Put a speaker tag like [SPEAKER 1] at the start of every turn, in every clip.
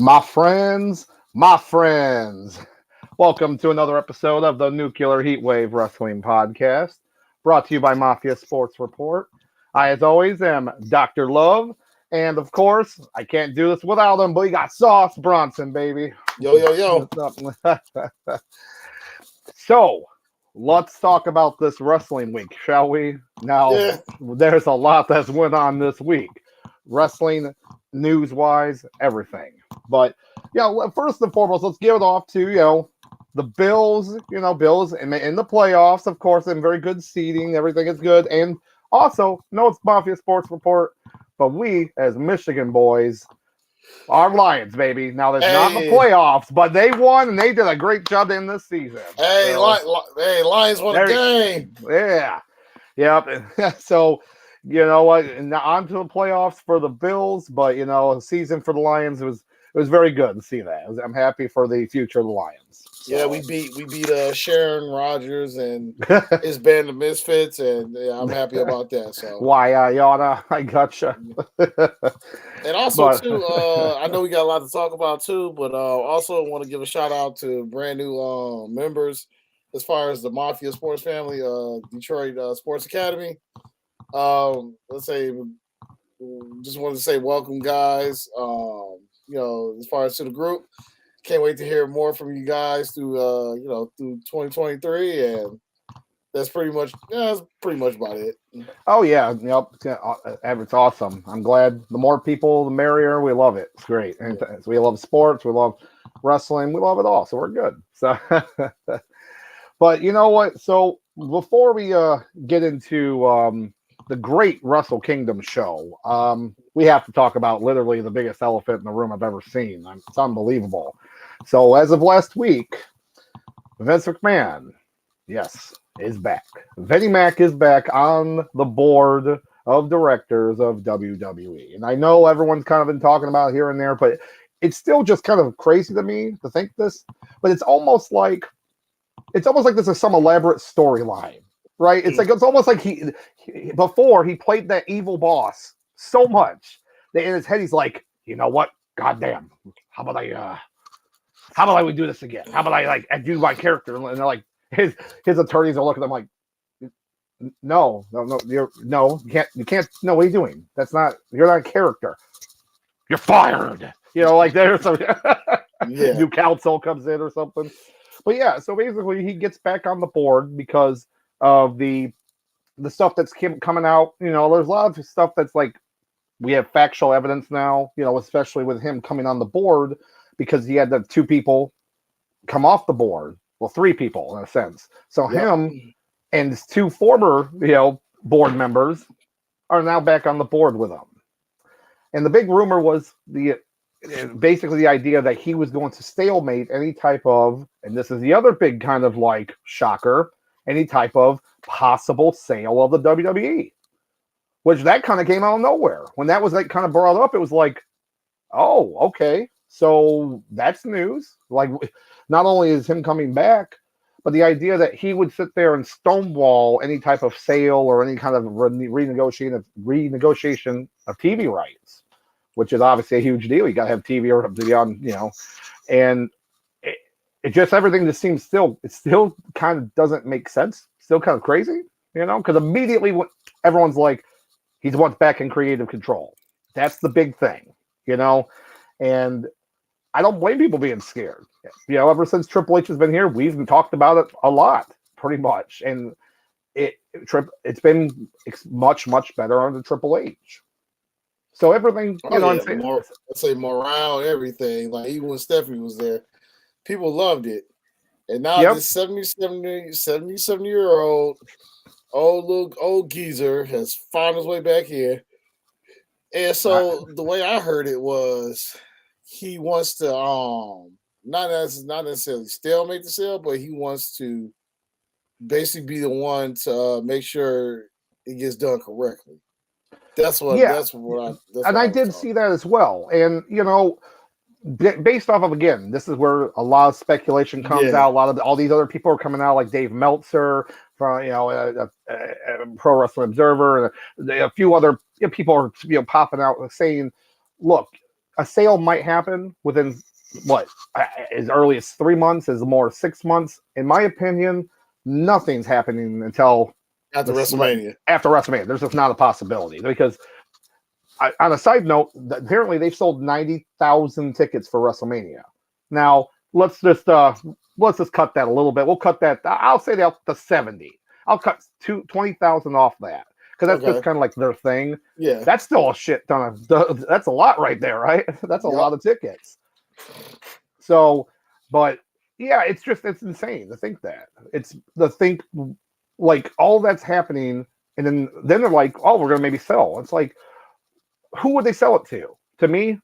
[SPEAKER 1] My friends, welcome to another episode of the Nuclear Heatwave Wrestling Podcast, brought to you by Mafia Sports Report. I, as always, am Dr. Love, and of course, I can't do this without him, but we got Sauce Bronson, baby.
[SPEAKER 2] Yo.
[SPEAKER 1] So, let's talk about this wrestling week, shall we? Now, There's a lot that's went on this week. Wrestling, news-wise, everything. But, first and foremost, let's give it off to, the Bills, Bills in the playoffs, of course, and very good seeding. Everything is good. And also, no, it's Mafia Sports Report, but we, as Michigan boys, are Lions, baby. Now, there's not the playoffs, but they won, and they did a great job in this season.
[SPEAKER 2] Lions won a game.
[SPEAKER 1] Yeah. Yep. So, you know what? On to the playoffs for the Bills, but, a season for the Lions was very good to see that. I'm happy for the future of the Lions.
[SPEAKER 2] So. Yeah, we beat Sharon Rogers and his band of Misfits, and I'm happy about that. So
[SPEAKER 1] why, Yana? I gotcha.
[SPEAKER 2] And also, too, I know we got a lot to talk about too, but also want to give a shout out to brand new members as far as the Mafia Sports family, Detroit Sports Academy. Let's say, just wanted to say welcome, guys. As far as to the group, can't wait to hear more from you guys through 2023, and that's pretty much about it.
[SPEAKER 1] Oh yeah, yep, it's awesome. I'm glad. The more people, the merrier. We love it. It's great, and we love sports. We love wrestling. We love it all. So we're good. So, but you know what? So before we get into the great Wrestle Kingdom show, we have to talk about literally the biggest elephant in the room I've ever seen. It's unbelievable. So as of last week, Vince McMahon, yes, is back. Vinnie Mac is back on the board of directors of WWE. And I know everyone's kind of been talking about it here and there, but it's still just kind of crazy to me to think this. But it's almost like this is some elaborate storyline. Right? It's almost like he before he played that evil boss so much that in his head he's like, you know what? Goddamn, how about I would do this again? How about I do my character? And they're like, his attorneys are looking at him like, no, you can't. No, what are you doing? You're not a character. You're fired. There's some new counsel comes in or something. But yeah, so basically he gets back on the board because of the stuff that's coming out. There's a lot of stuff that's like we have factual evidence now, especially with him coming on the board because he had the two people come off the board. Well, three people in a sense. So him and his two former, board members are now back on the board with him. And the big rumor was basically the idea that he was going to stalemate any type of, and this is the other big kind of like shocker, any type of possible sale of the WWE, which that kind of came out of nowhere. When that was kind of brought up, it was like, oh, okay. So that's news. Like, not only is him coming back, but the idea that he would sit there and stonewall any type of sale or any kind of renegotiation of TV rights, which is obviously a huge deal. You got to have TV or to be on, and it just everything just seems it still kind of doesn't make sense. Still kind of crazy, because immediately everyone's like, he wants back in creative control. That's the big thing, and I don't blame people being scared. Ever since Triple H has been here, we've talked about it a lot, pretty much, and it's been much, much better under Triple H. So everything,
[SPEAKER 2] let's say morale, everything. Like even when Stephanie was there, people loved it. And now this 77-year-old old geezer has found his way back here. And so the way I heard it was he wants to not necessarily stalemate the sale, but he wants to basically be the one to make sure it gets done correctly.
[SPEAKER 1] I did see that as well. And based off of, again, this is where a lot of speculation comes out. A lot of all these other people are coming out, like Dave Meltzer from Pro Wrestling Observer, and a few other people are popping out saying, look, a sale might happen within as early as 3 months, as more 6 months. In my opinion, nothing's happening until
[SPEAKER 2] after WrestleMania.
[SPEAKER 1] After WrestleMania, there's just not a possibility because. On a side note, apparently they've sold 90,000 tickets for WrestleMania. Now let's just cut that a little bit. We'll cut that. I'll say that to 70. I'll cut 20,000 off that because that's just kind of like their thing.
[SPEAKER 2] Yeah,
[SPEAKER 1] that's still a shit ton of. That's a lot right there, right? That's a lot of tickets. So, but yeah, it's insane to think that like all that's happening, and then they're like, oh, we're gonna maybe sell. It's like. Who would they sell it to? To me,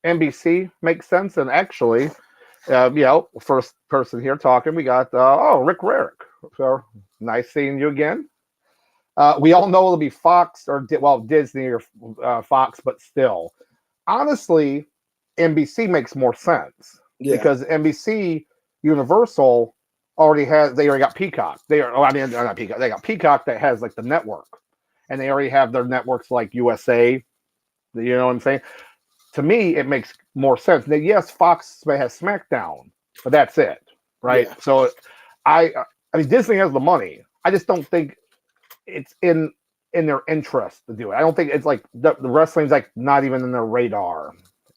[SPEAKER 1] NBC makes sense. And actually, first person here talking, we got Rick Rarick. So nice seeing you again. We all know it'll be Fox or Disney or Fox, but still, honestly, NBC makes more sense because NBC Universal already got Peacock. Not Peacock. They got Peacock that has like the network, and they already have their networks like USA. You know what I'm saying? To me, it makes more sense. Now, yes, Fox has SmackDown, but that's it, right? Yeah. So, I mean, Disney has the money. I just don't think it's in their interest to do it. I don't think it's like the wrestling's like not even in their radar,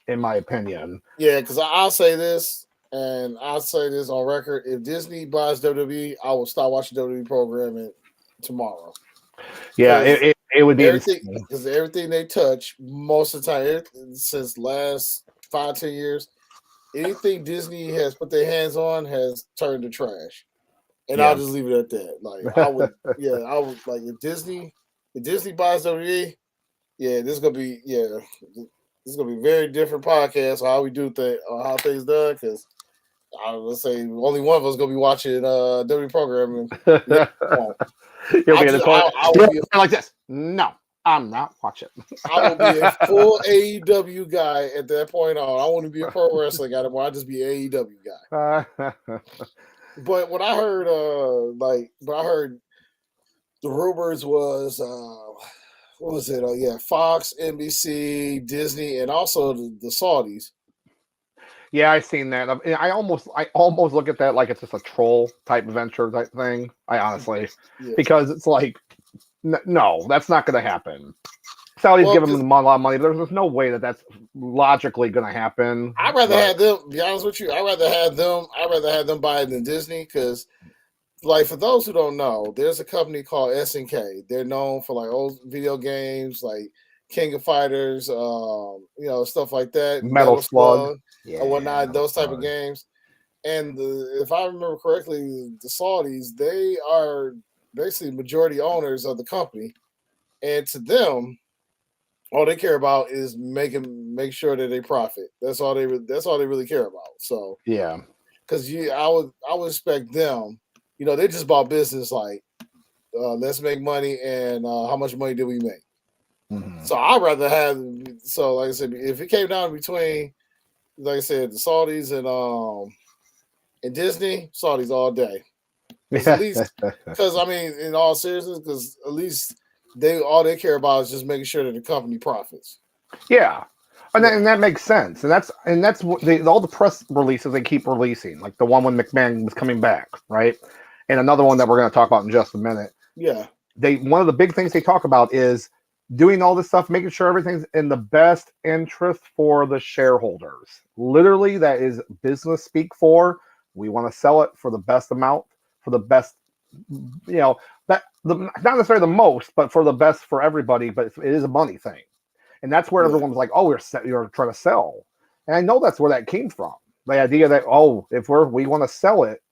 [SPEAKER 1] in my opinion.
[SPEAKER 2] Yeah, because I'll say this, and I'll say this on record: if Disney buys WWE, I will stop watching WWE programming tomorrow.
[SPEAKER 1] Yeah, it would be
[SPEAKER 2] because everything they touch most of the time since last 5-10 years, anything Disney has put their hands on has turned to trash, and I'll just leave it at that. Like I would like if Disney buys WWE, this is gonna be a very different podcast on how we do things, how things done. Because let's say only one of us gonna be watching WWE programming.
[SPEAKER 1] You'll be in the corner like this. No, I'm not watching.
[SPEAKER 2] I will be a full AEW guy at that point on. I want to be a pro wrestling guy anymore. I'll just be an AEW guy. But what I heard, the rumors was, what was it? Fox, NBC, Disney, and also the Saudis.
[SPEAKER 1] Yeah, I've seen that. I almost look at that like it's just a troll type venture type thing. I honestly, because it's like, no, that's not going to happen. Saudi's giving them a lot of money. There's no way that's logically going to happen.
[SPEAKER 2] I'd rather have them. Be honest with you, I'd rather have them buy it than Disney because, like, for those who don't know, there's a company called SNK. They're known for like old video games, like King of Fighters, stuff like that.
[SPEAKER 1] Metal Slug.
[SPEAKER 2] Or whatnot, those type of games. And if I remember correctly, the Saudis, they are basically majority owners of the company. And to them, all they care about is make sure that they profit. That's all they really care about. So
[SPEAKER 1] yeah.
[SPEAKER 2] Because I would expect them, they just bought business like let's make money and how much money did we make? Mm-hmm. So I'd rather have like I said, if it came down between like I said, the Saudis and Disney, Saudis all day. At least, because I mean, in all seriousness, because at least all they care about is just making sure that the company profits.
[SPEAKER 1] Yeah, and that makes sense, and that's what all the press releases they keep releasing, like the one when McMahon was coming back, right, and another one that we're going to talk about in just a minute.
[SPEAKER 2] Yeah,
[SPEAKER 1] one of the big things they talk about is doing all this stuff, making sure everything's in the best interest for the shareholders. Literally, that is business speak for. We want to sell it for the best amount, for the best, not necessarily the most, but for the best for everybody. But it is a money thing. And that's where everyone was like, oh, you're trying to sell. And I know that's where that came from. The idea that, if we want to sell it,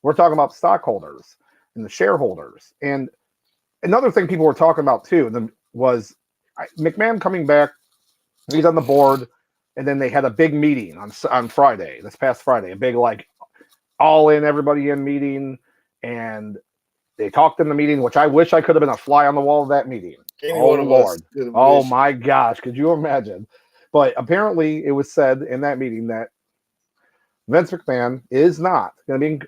[SPEAKER 1] we're talking about stockholders and the shareholders. And another thing people were talking about too was McMahon coming back. He's on the board, and then they had a big meeting on Friday, this past Friday, a big like all in, everybody in meeting, and they talked in the meeting, which I wish I could have been a fly on the wall of that meeting. Lord. Oh my gosh, could you imagine? But apparently it was said in that meeting that Vince McMahon is not going to be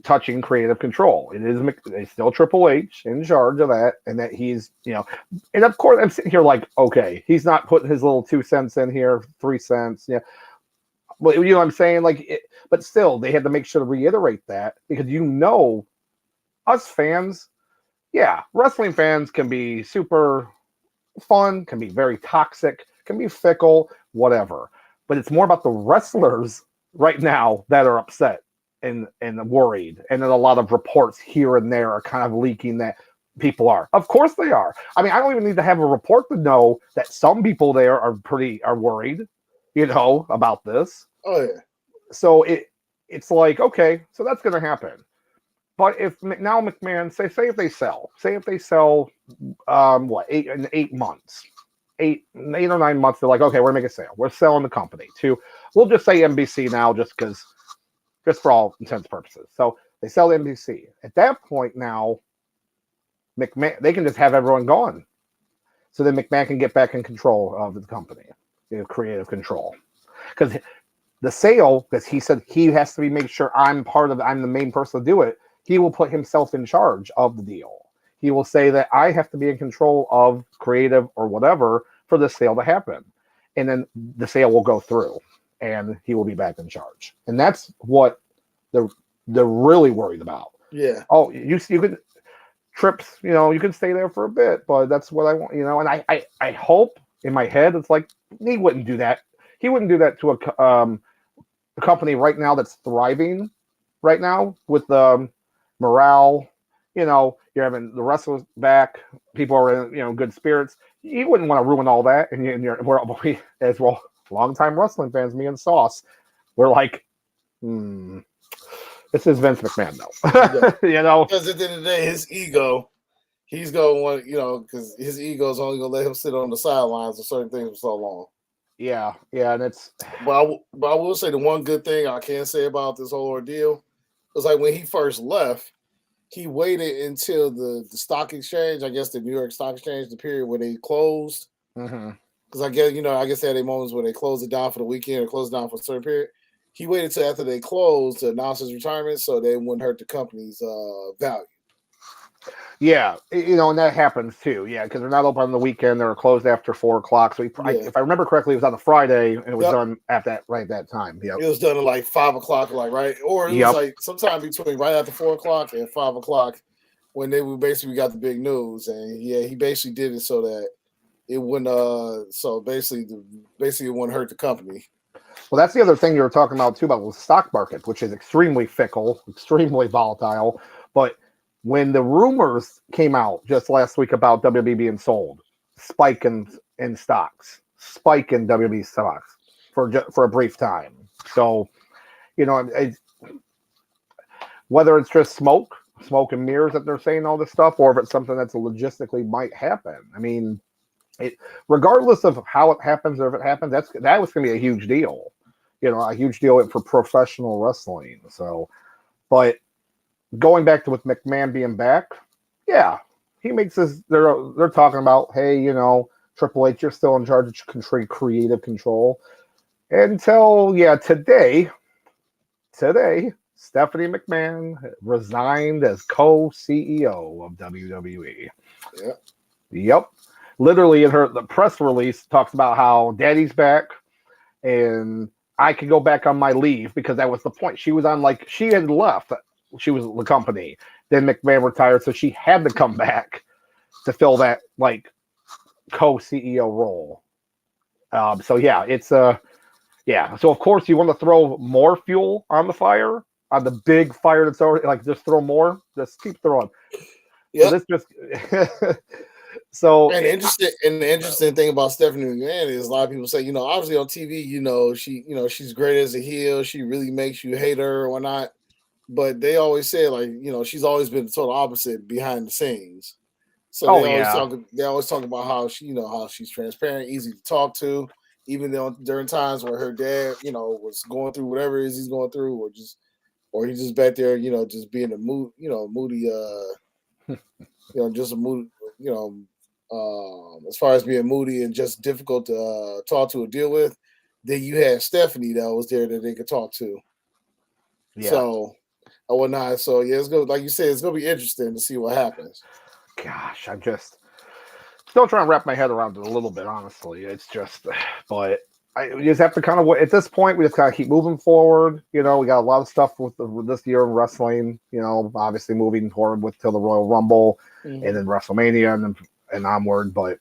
[SPEAKER 1] touching creative control. It's still Triple H in charge of that, and that he's, and of course I'm sitting here like, okay, he's not putting his little 2 cents in here, 3 cents, Well, you know what I'm saying? But still, they had to make sure to reiterate that because us fans, wrestling fans can be super fun, can be very toxic, can be fickle, whatever. But it's more about the wrestlers right now that are upset and worried. And then a lot of reports here and there are kind of leaking that people are. Of course they are. I mean, I don't even need to have a report to know that some people there are worried, about this.
[SPEAKER 2] Oh yeah.
[SPEAKER 1] So it's like, okay, so that's going to happen. But if now McMahon, say if they sell 8 months, 8 or 9 months, they're like, okay, we're making a sale. We're selling the company to, we'll just say NBC now, just for all intents and purposes. So they sell to NBC. At that point now, McMahon, they can just have everyone gone. So then McMahon can get back in control of the company, creative control. Because the sale, because he said he has to make sure I'm the main person to do it, he will put himself in charge of the deal. He will say that I have to be in control of creative or whatever for the sale to happen. And then the sale will go through and he will be back in charge. And that's what they're really worried about.
[SPEAKER 2] Yeah.
[SPEAKER 1] Oh, you can trips, you can stay there for a bit, but that's what I want, and I hope in my head, it's like, he wouldn't do that. He wouldn't do that to a company right now that's thriving right now with morale. You're having the wrestlers back. People are in, good spirits. You wouldn't want to ruin all that. And we're as well, longtime wrestling fans, me and Sauce, we're like, this is Vince McMahon, though.
[SPEAKER 2] Because at the end of the day, his ego, he's going to want, because his ego is only going to let him sit on the sidelines of certain things for so long.
[SPEAKER 1] Yeah, and it's.
[SPEAKER 2] But I will say the one good thing I can say about this whole ordeal was like when he first left, he waited until the stock exchange, I guess the New York Stock Exchange, the period where they closed. Because I guess they had their moments where they closed it down for the weekend or closed it down for a certain period. He waited till after they closed to announce his retirement so they wouldn't hurt the company's value.
[SPEAKER 1] Yeah, and that happens too. Yeah, because they're not open on the weekend; they're closed after 4 o'clock. So if I remember correctly, it was on a Friday, and it was done at that time. Yep.
[SPEAKER 2] It was done at like 5 o'clock, right, or it was like sometime between right after 4 o'clock and 5 o'clock when we basically got the big news, and he basically did it so that it wouldn't. So basically, it wouldn't hurt the company.
[SPEAKER 1] Well, that's the other thing you were talking about too, about the stock market, which is extremely fickle, extremely volatile, but. When the rumors came out just last week about WWE being sold, spike in stocks, spike in WWE stocks for a brief time. So, whether it's just smoke and mirrors that they're saying all this stuff, or if it's something that's logistically might happen. I mean, regardless of how it happens or if it happens, that was going to be a huge deal. A huge deal for professional wrestling. So, but. Going back to with McMahon being back, he makes this. They're talking about, hey, Triple H, you're still in charge of creative control. Until today, Stephanie McMahon resigned as co-CEO of WWE. Yep. Literally, in the press release talks about how Daddy's back, and I could go back on my leave because that was the point. She was on she had left. She was the company. Then McMahon retired, so she had to come back to fill that co-CEO role. So it's So of course you want to throw more fuel on the fire, on the big fire that's already just throw more. Just keep throwing.
[SPEAKER 2] Yeah.
[SPEAKER 1] So this just. So
[SPEAKER 2] and the interesting thing about Stephanie McMahon is a lot of people say, obviously on TV, she's great as a heel. She really makes you hate her or whatnot. But they always say, she's always been the total opposite behind the scenes. So they always talk about how how she's transparent, easy to talk to, even though during times where her dad, was going through whatever it is he's going through, or he's just back there, just being a moody, just a moody, as far as being moody and just difficult to talk to or deal with. Then you had Stephanie that was there that they could talk to. Yeah. So. or whatnot. So yeah, it's gonna, like you said, it's gonna be interesting to see what happens.
[SPEAKER 1] Gosh, I'm just still trying to wrap my head around it a little bit. Honestly, it's just, but we just have to kind of at this point. We just gotta keep moving forward. We got a lot of stuff with this year in wrestling. Obviously moving forward till the Royal Rumble and then WrestleMania and onward. But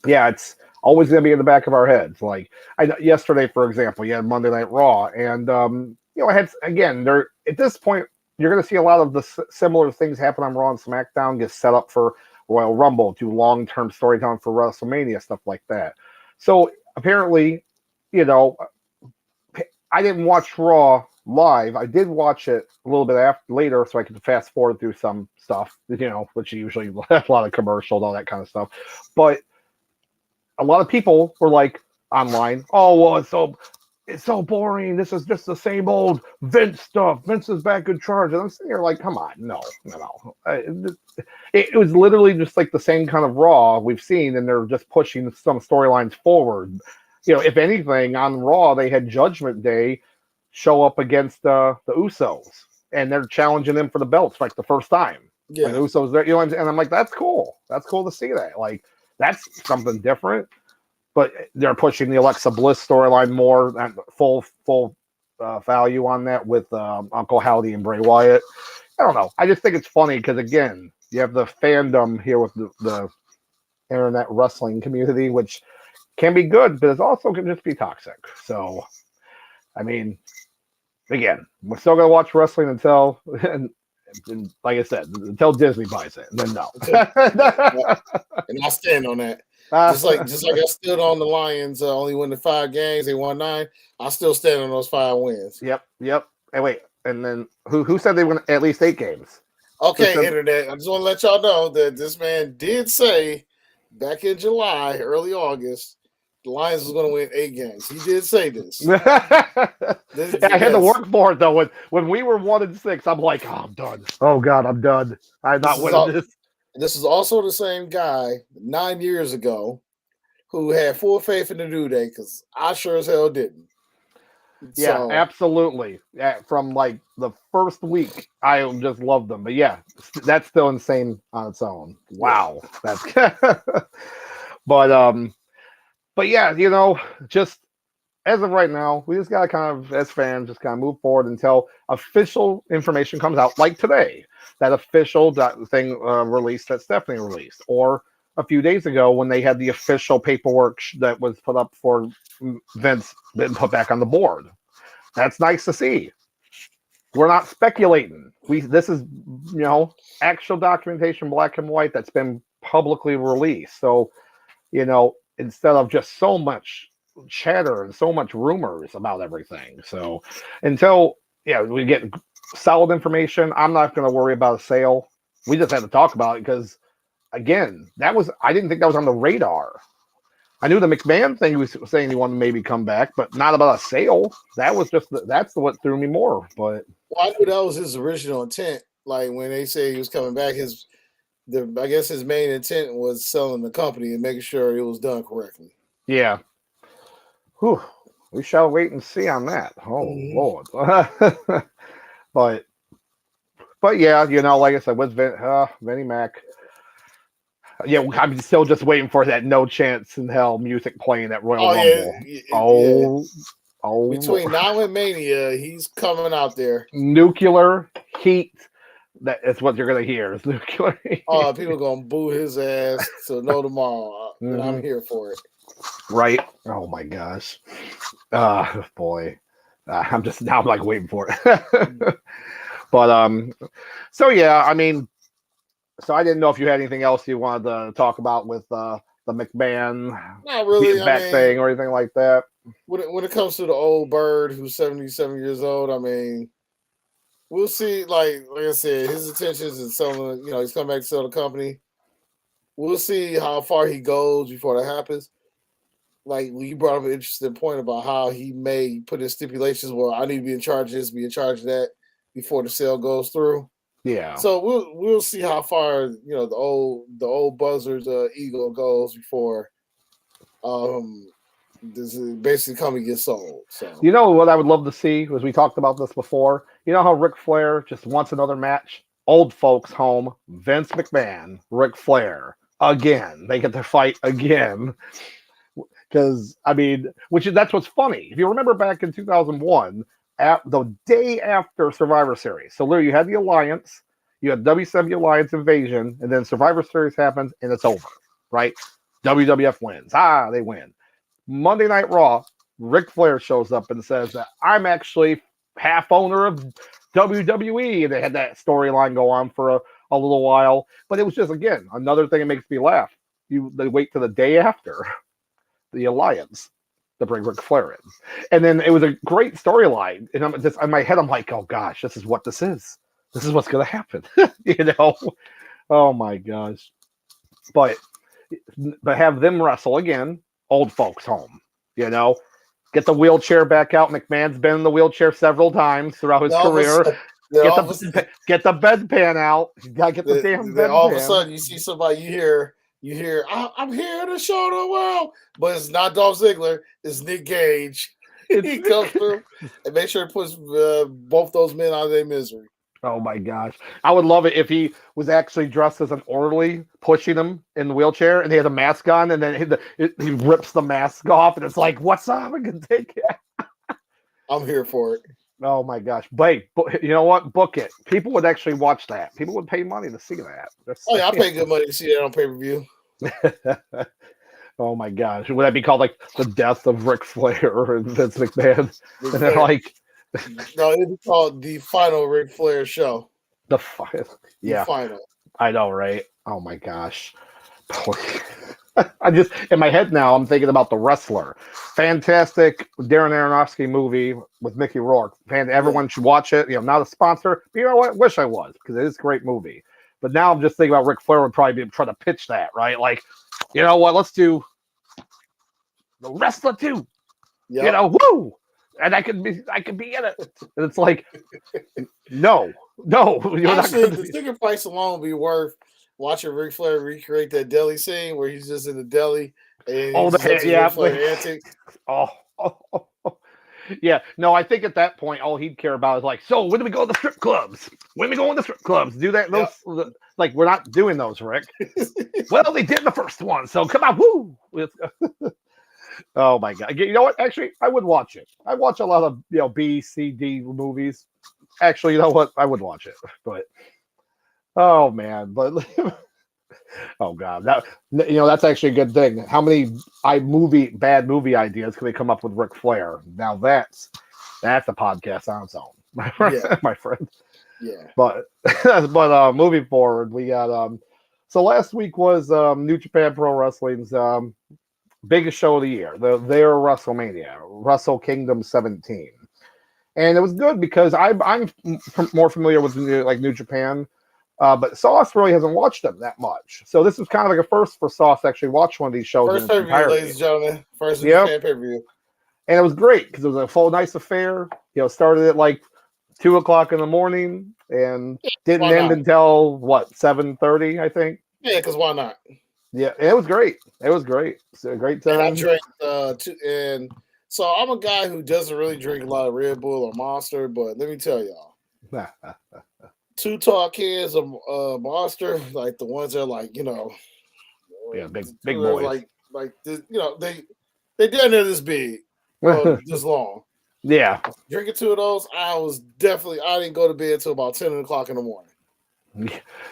[SPEAKER 1] yeah, it's always going to be in the back of our heads. Like yesterday, for example, you had Monday Night Raw, and I had again there at this point you're going to see a lot of the similar things happen on Raw and SmackDown get set up for Royal Rumble, do long-term storytelling for WrestleMania, stuff like that. So apparently, I didn't watch Raw live. I did watch it a little bit later, so I could fast forward through some stuff, which usually a lot of commercials, all that kind of stuff, but a lot of people were like online, oh, well, it's so boring. This is just the same old Vince stuff. Vince is back in charge. And I'm sitting here like, come on, no. It was literally just like the same kind of Raw we've seen, and they're just pushing some storylines forward. If anything, on Raw, they had Judgment Day show up against the Usos, and they're challenging them for the belts like the first time. Yeah. When Usos there, and I'm like, that's cool. That's cool to see that. Like, that's something different, but they're pushing the Alexa Bliss storyline more, and full value on that with Uncle Howdy and Bray Wyatt. I don't know. I just think it's funny because, again, you have the fandom here with the internet wrestling community, which can be good, but it also can just be toxic. So, I mean, again, we're still going to watch wrestling until... And like I said, until Disney buys it, then no.
[SPEAKER 2] And I stand on that. Just like I stood on the Lions, only winning 5 games, they won 9. I still stand on those 5 wins.
[SPEAKER 1] Yep. And wait, and then who said they won at least 8 games?
[SPEAKER 2] Okay, internet. I just want to let y'all know that this man did say back in July, early August, the Lions was going to win 8 games. He did say this.
[SPEAKER 1] I had to work for it though. When we were 1-6, I'm like, oh, I'm done. Oh God, I'm done. I'm not winning this.
[SPEAKER 2] This is also the same guy 9 years ago who had full faith in the New Day, because I sure as hell didn't.
[SPEAKER 1] Yeah, absolutely. Yeah, from like the first week, I just loved them. But yeah, that's still insane on its own. Wow, that's. But yeah, just as of right now, we just gotta kind of, as fans, just kind of move forward until official information comes out, like today. That official thing released that Stephanie released, or a few days ago when they had the official paperwork that was put up for Vince been put back on the board. That's nice to see. We're not speculating. This is actual documentation, black and white, that's been publicly released. So instead of just so much chatter and so much rumors about everything. So until we get solid information, I'm not going to worry about a sale. We just had to talk about it because, again, I didn't think that was on the radar. I knew the McMahon thing, he was saying he wanted to maybe come back, but not about a sale. That was just that's what threw me more. But
[SPEAKER 2] I knew that was his original intent. Like when they say he was coming back, I guess his main intent was selling the company and making sure it was done correctly.
[SPEAKER 1] Yeah. Whew. We shall wait and see on that. Oh Lord. But yeah, like I said, with Vinnie Mac. Yeah, I'm still just waiting for that No Chance in Hell music playing at Royal Rumble.
[SPEAKER 2] Yeah. Between now and Mania, he's coming out there.
[SPEAKER 1] Nuclear heat. That's what you're gonna hear. Is nuclear heat.
[SPEAKER 2] Oh, people are gonna boo his ass to no tomorrow. And I'm here for it.
[SPEAKER 1] Right. Oh my gosh. Boy. I'm like waiting for it. But so yeah, I mean, so I didn't know if you had anything else you wanted to talk about with the McMahon
[SPEAKER 2] not really
[SPEAKER 1] back thing or anything like that.
[SPEAKER 2] When it comes to the old bird who's 77 years old, I mean, we'll see. Like I said, his intentions is selling. He's coming back to sell the company. We'll see how far he goes before that happens. Like you brought up an interesting point about how he may put in stipulations. Well, I need to be in charge of this, be in charge of that before the sale goes through.
[SPEAKER 1] Yeah.
[SPEAKER 2] So we'll see how far the old buzzard's ego goes before this is basically come and get sold. So
[SPEAKER 1] you know what I would love to see, as we talked about this before. You know how Ric Flair just wants another match? Old folks home, Vince McMahon, Ric Flair again. They get to fight again. Because I mean, that's what's funny. If you remember back in 2001, at the day after Survivor Series, so literally you had the Alliance, you had WCW Alliance Invasion, and then Survivor Series happens and it's over, right? WWF wins. They win. Monday Night Raw, Ric Flair shows up and says that I'm actually half owner of WWE, and they had that storyline go on for a little while. But it was just, again, another thing that makes me laugh. They wait to the day after the Alliance to bring Ric Flair in. And then it was a great storyline. And I'm just in my head, I'm like, oh gosh, this is what this is. This is what's gonna happen. Oh my gosh. But have them wrestle again, old folks home, Get the wheelchair back out. McMahon's been in the wheelchair several times throughout his career. Get the bedpan out. You gotta get the damn bedpan.
[SPEAKER 2] All of a sudden, you see somebody. You hear. I'm here to show the world, but it's not Dolph Ziggler. It's Nick Gage. He comes through and make sure it puts both those men out of their misery.
[SPEAKER 1] Oh my gosh. I would love it if he was actually dressed as an orderly pushing him in the wheelchair and he had a mask on and then he rips the mask off and it's like, what's up? I can take it.
[SPEAKER 2] I'm here for it.
[SPEAKER 1] Oh my gosh. But you know what? Book it. People would actually watch that. People would pay money to see that.
[SPEAKER 2] I pay good money to see that on pay-per-view.
[SPEAKER 1] Oh my gosh. Would that be called like the death of Ric Flair or Vince McMahon? And then like
[SPEAKER 2] no, it'd be called the final Ric Flair show.
[SPEAKER 1] The final. I know, right? Oh my gosh. I just in my head now I'm thinking about The Wrestler. Fantastic Darren Aronofsky movie with Mickey Rourke. Everyone should watch it. Not a sponsor, but you know what? Wish I was, because it is a great movie. But now I'm just thinking about Ric Flair would probably be trying to pitch that, right? Like, you know what? Let's do The Wrestler 2. Yep. Woo! And I could be in it. And it's like, no.
[SPEAKER 2] Actually, the ticket price alone would be worth watching Ric Flair recreate that deli scene where he's just in the deli and antics.
[SPEAKER 1] Yeah. No, I think at that point all he'd care about is like, so when do we go to the strip clubs? When do we go in the strip clubs? Do that? Those like we're not doing those, Rick. Well, they did the first one, so come on, woo! Oh my god! You know what? Actually, I would watch it. I watch a lot of B, C, D movies. Actually, you know what? I would watch it, but oh man, but oh god, that's actually a good thing. How many bad movie ideas can we come up with Ric Flair? Now that's a podcast on its own, my friend.
[SPEAKER 2] Yeah,
[SPEAKER 1] but moving forward, we got so last week was New Japan Pro Wrestling's biggest show of the year, their WrestleMania, Wrestle Kingdom 17. And it was good because I'm more familiar with New Japan, but Sauce really hasn't watched them that much. So this was kind of like a first for Sauce to actually watch one of these shows.
[SPEAKER 2] First pay-per-view, ladies and gentlemen. First Japan pay-per-view.
[SPEAKER 1] And it was great because it was a full nice affair. Started at like 2:00 in the morning and didn't end until 7:30, I think.
[SPEAKER 2] Yeah, because why not?
[SPEAKER 1] Yeah, it was great. It's a great time.
[SPEAKER 2] And I drank and so I'm a guy who doesn't really drink a lot of Red Bull or Monster, but let me tell y'all, 2 tall cans of Monster, like the ones that are like
[SPEAKER 1] big boys,
[SPEAKER 2] like this, they down there this big, this long.
[SPEAKER 1] Yeah,
[SPEAKER 2] drinking 2 of those, I didn't go to bed until about 10 o'clock in the morning.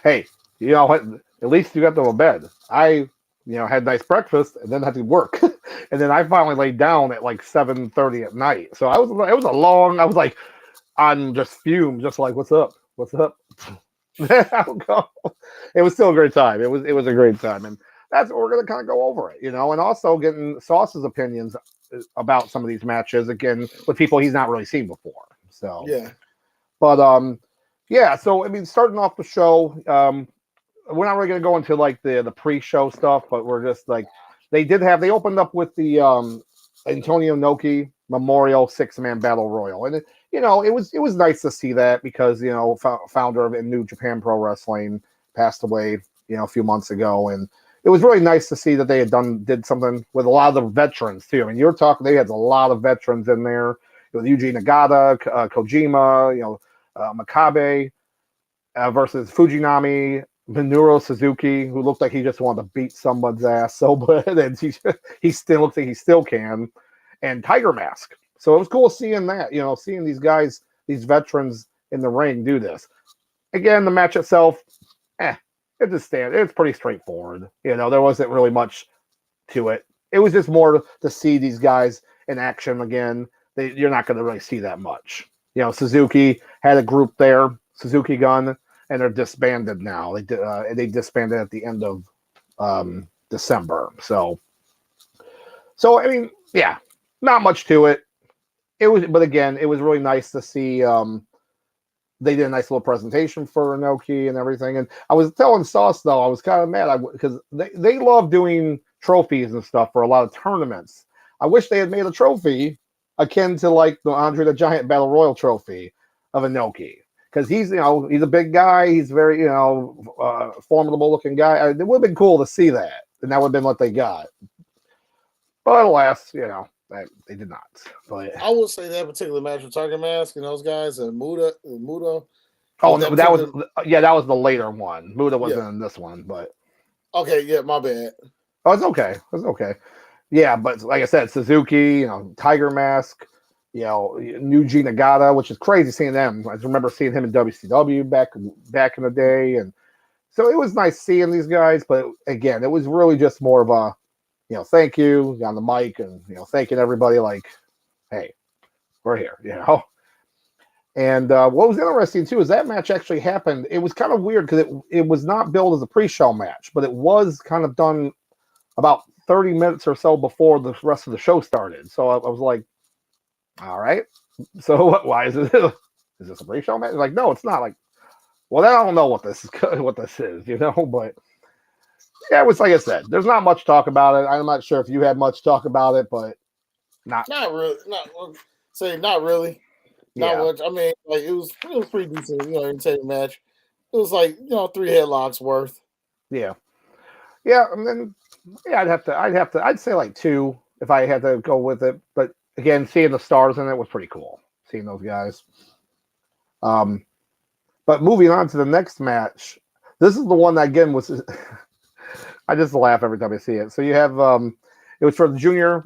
[SPEAKER 1] Hey, you know what? At least you got to bed. I, had nice breakfast and then had to work, and then I finally laid down at like 7:30 at night. So I was like on just fumes, just like what's up. I'll go. It was still a great time. It was a great time, and that's what we're gonna kind of go over it, and also getting Sauce's opinions about some of these matches again with people he's not really seen before. So
[SPEAKER 2] yeah,
[SPEAKER 1] but So I mean, starting off the show, we're not really going to go into like the pre-show stuff, but we're just like they opened up with the Antonio Inoki Memorial 6-man Battle Royal, and it was nice to see that because founder of New Japan Pro Wrestling passed away a few months ago, and it was really nice to see that they did something with a lot of the veterans too. I mean, you're talking, they had a lot of veterans in there. It was Yuji Nagata, Kojima, Makabe versus Fujinami, Minoru Suzuki, who looked like he just wanted to beat someone's ass so bad, and he still looks like he still can, and Tiger Mask. So it was cool seeing that, seeing these guys, these veterans in the ring do this. Again, the match itself, it's pretty straightforward. There wasn't really much to it. It was just more to see these guys in action again. You're not going to really see that much. Suzuki had a group there, Suzuki Gun, and they're disbanded now. They disbanded at the end of December. So I mean, yeah, not much to it. But again, it was really nice to see. They did a nice little presentation for Inoki and everything. And I was telling Sauce, though, I was kind of mad because they love doing trophies and stuff for a lot of tournaments. I wish they had made a trophy akin to like the Andre the Giant Battle Royal trophy of Inoki. Because he's a big guy. He's very, formidable looking guy. It would have been cool to see that. And that would have been what they got. But alas, they did not. But
[SPEAKER 2] I would say that particular match with Tiger Mask and those guys and Muda.
[SPEAKER 1] Oh, that was the later one. Muda wasn't in this one, but
[SPEAKER 2] okay, yeah, my bad.
[SPEAKER 1] Oh, it's okay. Yeah, but like I said, Suzuki, Tiger Mask, Yuji Nagata, which is crazy seeing them. I remember seeing him in WCW back in the day, and so it was nice seeing these guys. But again, it was really just more of a thank you on the mic and, thanking everybody like, hey, we're here, And what was interesting, too, is that match actually happened. It was kind of weird because it was not billed as a pre-show match, but it was kind of done about 30 minutes or so before the rest of the show started. So I was like, all right. So why is it? Is this a pre-show match? Like, no, it's not. Like, well, I don't know what this is, but yeah, it was like I said. There's not much talk about it. I'm not sure if you had much talk about it, but not really.
[SPEAKER 2] Not really. Not much. I mean, like it was pretty decent. Entertaining match. It was like 3 headlocks worth.
[SPEAKER 1] Yeah. And then I'd say like 2 if I had to go with it. But again, seeing the stars in it was pretty cool. Seeing those guys. But moving on to the next match, this is the one that again was. I just laugh every time I see it. So you have it was for the junior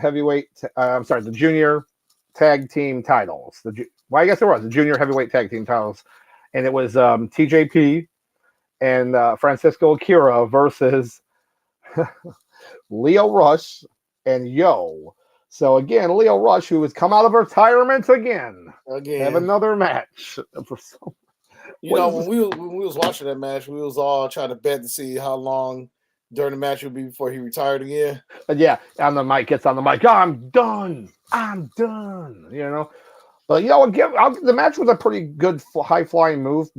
[SPEAKER 1] heavyweight. The junior tag team titles. I guess it was the junior heavyweight tag team titles, and it was TJP and Francisco Akira versus Lio Rush and Yo. So again, Lio Rush, who has come out of retirement again, have another match.
[SPEAKER 2] When we was watching that match, we was all trying to bet to see how long during the match would be before he retired again.
[SPEAKER 1] Yeah, on the mic, gets on the mic. Oh, I'm done. But the match was a pretty good high flying move,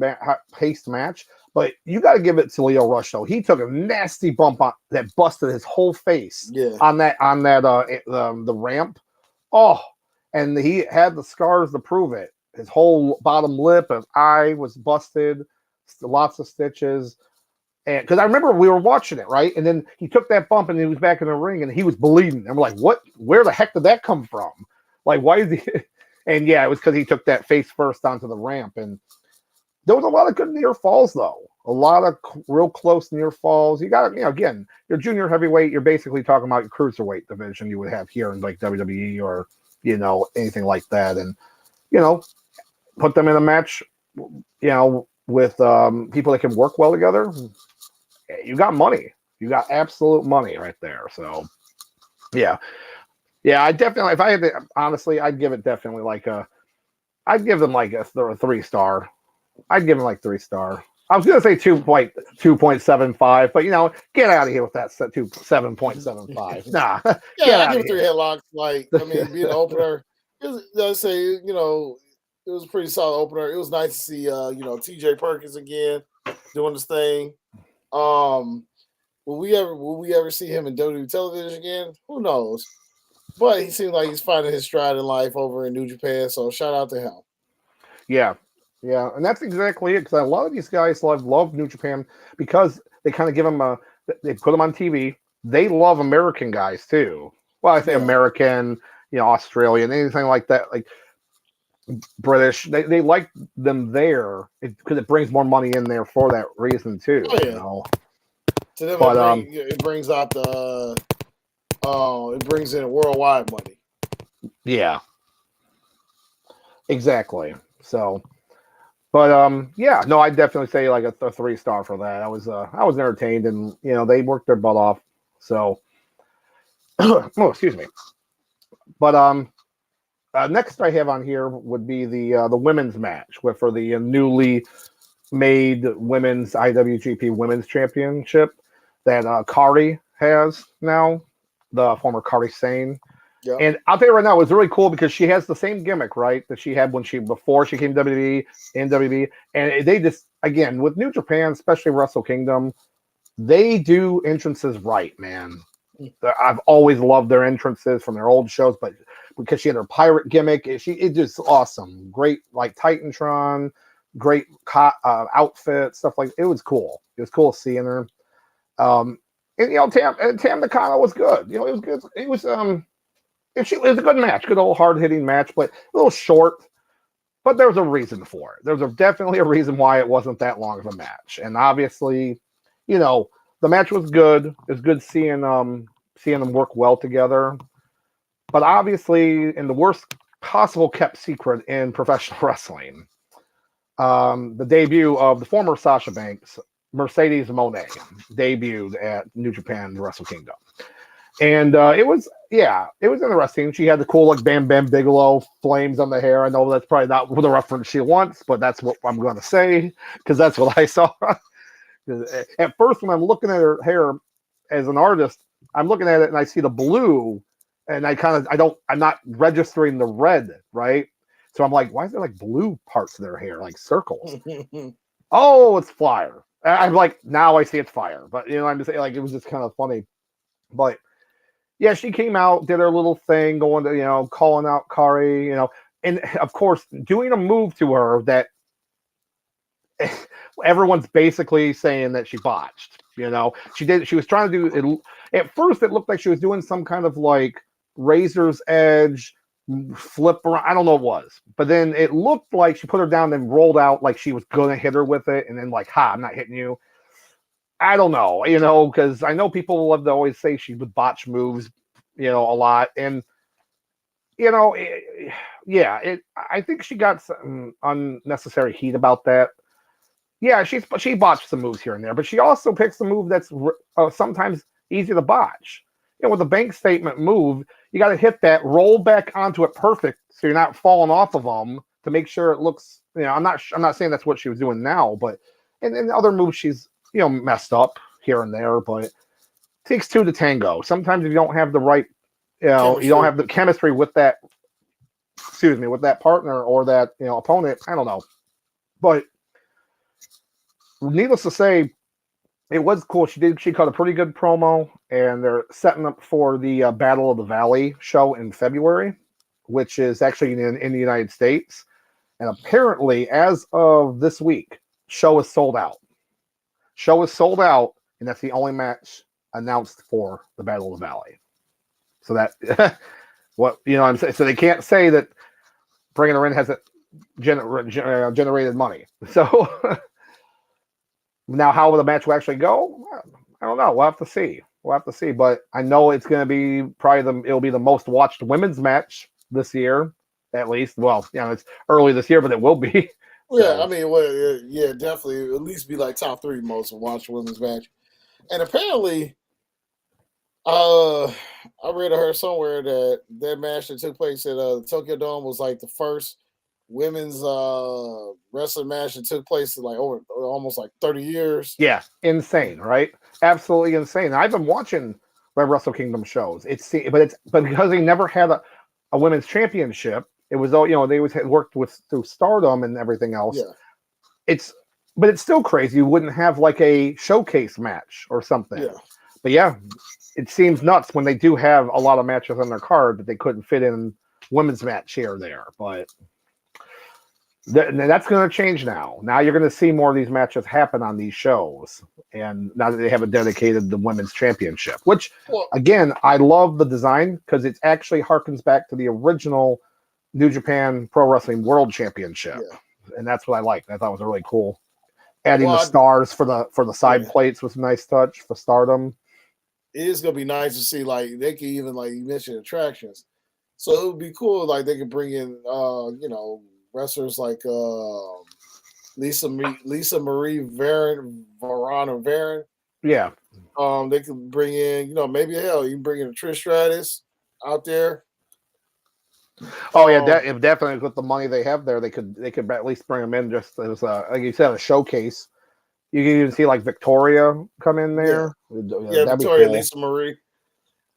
[SPEAKER 1] paced match. But you got to give it to Lio Rush though. He took a nasty bump that busted his whole face. On that the ramp. Oh, and he had the scars to prove it. His whole bottom lip, his eye was busted, lots of stitches. And because I remember we were watching it, right? And then he took that bump and he was back in the ring and he was bleeding. And we're like, what? Where the heck did that come from? Like, why is he? And yeah, it was because he took that face first onto the ramp. And there was a lot of good near falls, though. A lot of real close near falls. You got, again, your junior heavyweight, you're basically talking about your cruiserweight division you would have here in like WWE or, anything like that. And, put them in a match, with people that can work well together. You got money. You got absolute money right there. So, yeah. I definitely, if I had to, honestly, I'd give it definitely I'd give them like a 3-star. I'd give them like 3-star. I was going to say 2.75, but get out of here with that 7.75. Nah.
[SPEAKER 2] Yeah, I give it 3 headlocks. Like, I mean, being an opener, let's say, it was a pretty solid opener. It was nice to see, TJ Perkins again doing this thing. Will we ever see him in WWE television again? Who knows? But he seems like he's finding his stride in life over in New Japan. So shout out to him.
[SPEAKER 1] Yeah, and that's exactly it. Because a lot of these guys love New Japan because they kind of give them They put them on TV. They love American guys too. Well, I say American, Australian, anything like that, like British. They like them there because it brings more money in there for that reason too.
[SPEAKER 2] To them, but, it brings out it brings in worldwide money.
[SPEAKER 1] Yeah, exactly. So, but I definitely say like a 3-star for that. I was entertained, and they worked their butt off. So, excuse me. But next I have on here would be the women's match for the newly made women's IWGP Women's Championship that Kari has now, the former Kari Sane.
[SPEAKER 2] Yep.
[SPEAKER 1] And I'll tell you right now, it was really cool because she has the same gimmick, right, that she had before she came to WWE and WWE. And they just, again, with New Japan, especially Wrestle Kingdom, they do entrances right, man. I've always loved their entrances from their old shows, but because she had her pirate gimmick, it's just awesome. Great, like Titantron, great outfit, stuff like it was cool. It was cool seeing her. And Tam Nakano was good. It was good. It was it was a good match, good old hard hitting match, but a little short. But there was a reason for it. There's definitely a reason why it wasn't that long of a match. And obviously, the match was good. It was good seeing them work well together. But obviously, in the worst possible kept secret in professional wrestling, the debut of the former Sasha Banks, Mercedes Moné, debuted at New Japan Wrestle Kingdom. And it was interesting. She had the cool like Bam Bam Bigelow flames on the hair. I know that's probably not the reference she wants, but that's what I'm going to say because that's what I saw. At first, when I'm looking at her hair as an artist, I'm looking at it and I see the blue, and I'm not registering the red, right? So I'm like, why is there like blue parts of their hair, like circles? Oh, it's fire. I'm like, now I see it's fire, but I'm just saying, like, it was just kind of funny, but. Yeah, she came out, did her little thing, going to, calling out Kari, and of course, doing a move to her that everyone's basically saying that she botched. She was trying to do it. At first, it looked like she was doing some kind of like razor's edge flip around. I don't know what it was, but then it looked like she put her down and rolled out like she was going to hit her with it, and then like, I'm not hitting you. I don't know, because I know people love to always say she would botch moves, a lot. And, I think she got some unnecessary heat about that. Yeah, she botched some moves here and there, but she also picks a move that's sometimes easy to botch. With a bank statement move, you got to hit that, roll back onto it perfect so you're not falling off of them to make sure it looks, I'm not saying that's what she was doing now, but in other moves she's, messed up here and there, but it takes two to tango. Sometimes if you don't have the right, you don't have the chemistry with that, with that partner or that, opponent, I don't know. But needless to say, it was cool. She cut a pretty good promo, and they're setting up for the Battle of the Valley show in February, which is actually in the United States. And apparently, as of this week, show is sold out. And that's the only match announced for the Battle of the Valley. So that, I'm saying, so they can't say that bringing her in hasn't generated money. So now how the match will actually go, I don't know. We'll have to see. But I know it's going to be it'll be the most watched women's match this year, at least. Well, it's early this year, but it will be.
[SPEAKER 2] Yeah, I mean, definitely. At least be like top 3 most watched women's match. And apparently, I read or heard somewhere that match that took place at the Tokyo Dome was like the first women's wrestling match that took place in like over almost like 30 years.
[SPEAKER 1] Yeah, insane, right? Absolutely insane. I've been watching Red Wrestle Kingdom shows. But because they never had a women's championship. It was they always had worked through Stardom and everything else. Yeah. But it's still crazy. You wouldn't have like a showcase match or something. Yeah. But yeah, it seems nuts when they do have a lot of matches on their card that they couldn't fit in women's match here or there. But That's going to change now. Now you're going to see more of these matches happen on these shows, and now that they have a dedicated the women's championship, which again I love the design because it actually harkens back to the original New Japan Pro Wrestling World Championship, and that's what I liked. I thought it was really cool. Adding the stars for the side plates was a nice touch for Stardom.
[SPEAKER 2] It is going to be nice to see, like, they can even, like you mentioned, attractions. So it would be cool, like, they could bring in, wrestlers like Lisa Marie Varon.
[SPEAKER 1] Yeah.
[SPEAKER 2] They could bring in, maybe you can bring in a Trish Stratus out there.
[SPEAKER 1] Oh yeah, definitely with the money they have there, they could at least bring them in just as like you said, a showcase. You can even see like Victoria come in there.
[SPEAKER 2] Yeah, Victoria, cool. Lisa Marie.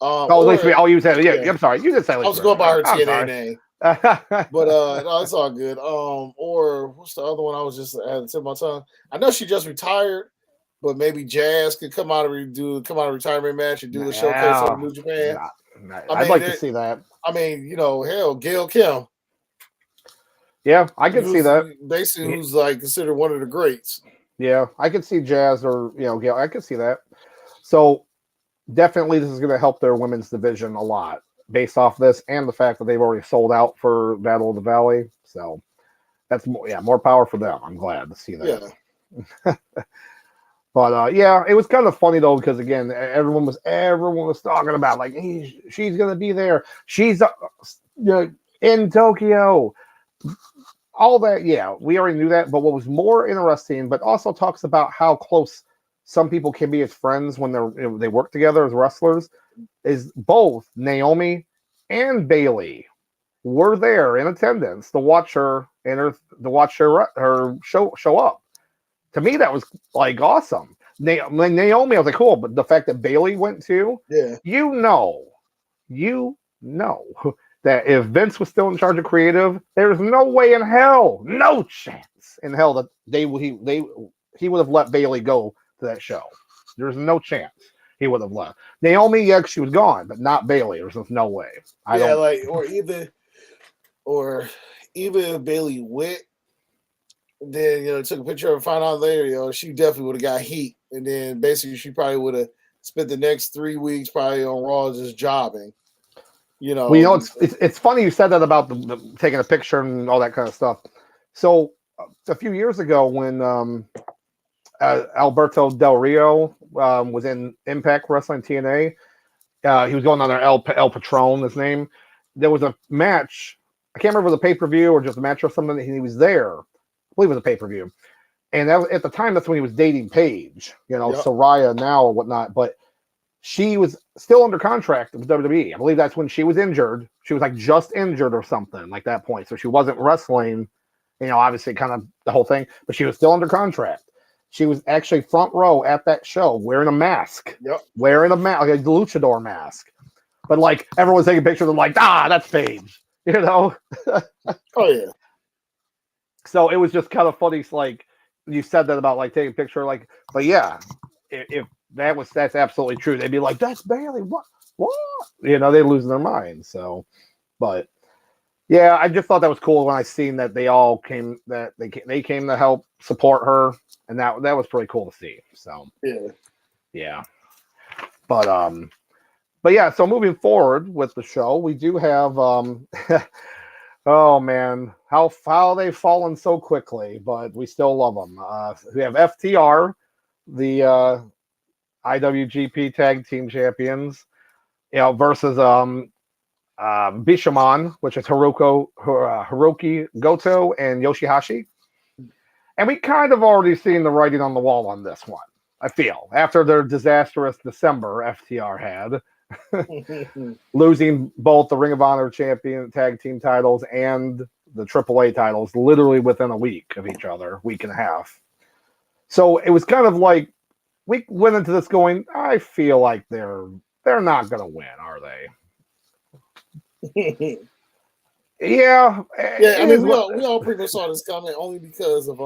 [SPEAKER 1] You said I'm sorry, you did say.
[SPEAKER 2] I was going by her TNA name. But no, it's all good. Or what's the other one? I was just at the tip of my tongue. I know she just retired, but maybe Jazz could come out of retirement match and do the showcase on New Japan.
[SPEAKER 1] I'd like to see that.
[SPEAKER 2] I mean, hell, Gail Kim.
[SPEAKER 1] Yeah, I could see that.
[SPEAKER 2] Basically, who's like considered one of the greats.
[SPEAKER 1] Yeah, I could see Jazz or Gail. I could see that. So definitely, this is going to help their women's division a lot, based off this and the fact that they've already sold out for Battle of the Valley. So that's more power for them. I'm glad to see that. Yeah. But it was kind of funny though, because again, everyone was talking about like, hey, she's going to be there. She's in Tokyo. All that, we already knew that. But what was more interesting, but also talks about how close some people can be as friends when they work together as wrestlers, is both Naomi and Bayley were there in attendance to watch her and her show up. To me, that was like awesome. Naomi, I was like, cool, but the fact that Bayley went too, you know that if Vince was still in charge of creative, there's no way in hell, no chance in hell that he would have let Bayley go to that show. There's no chance he would have left. Naomi, she was gone, but not Bayley. There's just no way.
[SPEAKER 2] Or even if Bayley went, then took a picture and found out later, she definitely would have got heat, and then basically she probably would have spent the next 3 weeks probably on Raw just jobbing.
[SPEAKER 1] It's funny you said that about the taking a picture and all that kind of stuff. So a few years ago when Alberto Del Rio was in Impact Wrestling TNA, he was going on there, El Patron, his name. There was a match. I can't remember the pay-per-view or just a match or something. He was there. I believe it was a pay-per-view. And at the time, that's when he was dating Paige, Soraya now or whatnot. But she was still under contract with WWE. I believe that's when she was injured. She was like just injured or something like that point. So she wasn't wrestling, obviously kind of the whole thing, but she was still under contract. She was actually front row at that show wearing a mask, wearing a mask, like a luchador mask. But like everyone's taking pictures of like, that's Paige, Oh
[SPEAKER 2] yeah.
[SPEAKER 1] So it was just kind of funny. Like you said that about like taking a picture, like, but yeah, if that's absolutely true, they'd be like, that's Bayley. What? They lose their minds. So, but yeah, I just thought that was cool when I seen that they all came, that they came to help support her, and that was pretty cool to see. So yeah. But yeah, so moving forward with the show, we do have oh man, how they've fallen so quickly, but we still love them. We have FTR, the IWGP Tag Team Champions, versus Bishamon, which is Hiroki Goto and Yoshihashi. And we kind of already seen the writing on the wall on this one, I feel, after their disastrous December FTR had. Losing both the Ring of Honor champion tag team titles and the AAA titles literally within a week of each other, week and a half. So it was kind of like we went into this going, I feel like they're not going to win, are they? Yeah.
[SPEAKER 2] I mean, we all pretty much saw this coming only because of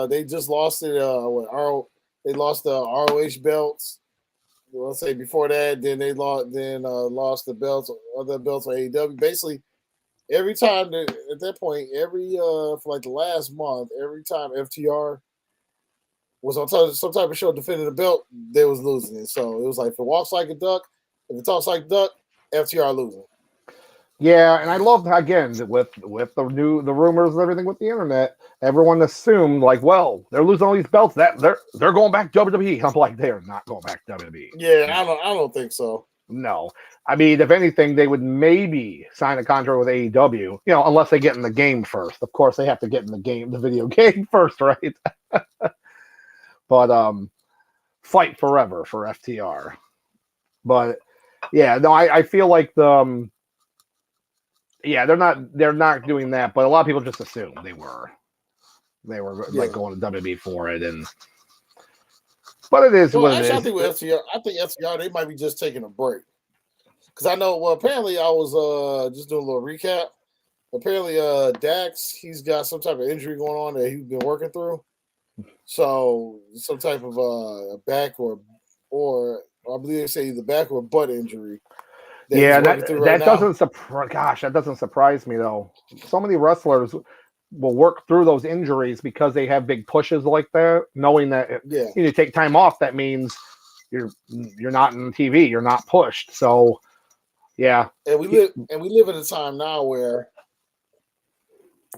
[SPEAKER 2] they just lost it. They lost the ROH belts. Well, I'll say before that, then they lost the belts, other belts on AEW. Basically, every time at that point, for like the last month, every time FTR was on some type of show defending the belt, they was losing it. So it was like if it walks like a duck, if it talks like a duck, FTR losing.
[SPEAKER 1] Yeah, and I love again with the rumors and everything with the internet. Everyone assumed like, well, they're losing all these belts. That they're going back to WWE. I'm like, they're not going back to WWE.
[SPEAKER 2] Yeah, I don't think so.
[SPEAKER 1] No, I mean, if anything, they would maybe sign a contract with AEW. Unless they get in the game first. Of course, they have to get in the video game first, right? But fight forever for FTR. But yeah, no, I feel like they're not doing that, but a lot of people just assume they were like going to WWE for it, but it is what it is.
[SPEAKER 2] I think with FTR, they might be just taking a break because I know. Well, apparently I was just doing a little recap. Apparently, Dax, he's got some type of injury going on that he's been working through. So some type of a back or I believe they say the back or butt injury.
[SPEAKER 1] That doesn't surprise me though. So many wrestlers will work through those injuries because they have big pushes like that, knowing that you take time off. That means you're not on TV, you're not pushed. So yeah,
[SPEAKER 2] and we live in a time now where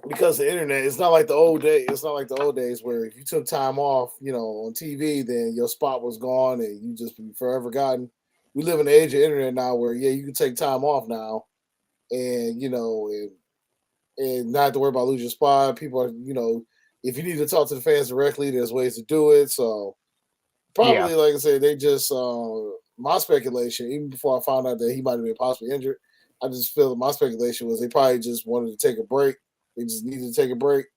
[SPEAKER 2] because the internet, it's not like the old days. It's not like the old days where if you took time off, on TV, then your spot was gone and you just be forever forgotten. We live in the age of internet now where you can take time off now and and not have to worry about losing your spot. People are, if you need to talk to the fans directly, there's ways to do it. So probably like I said, they just my speculation, even before I found out that he might have been possibly injured, I just feel that my speculation was they probably just wanted to take a break. They just needed to take a break.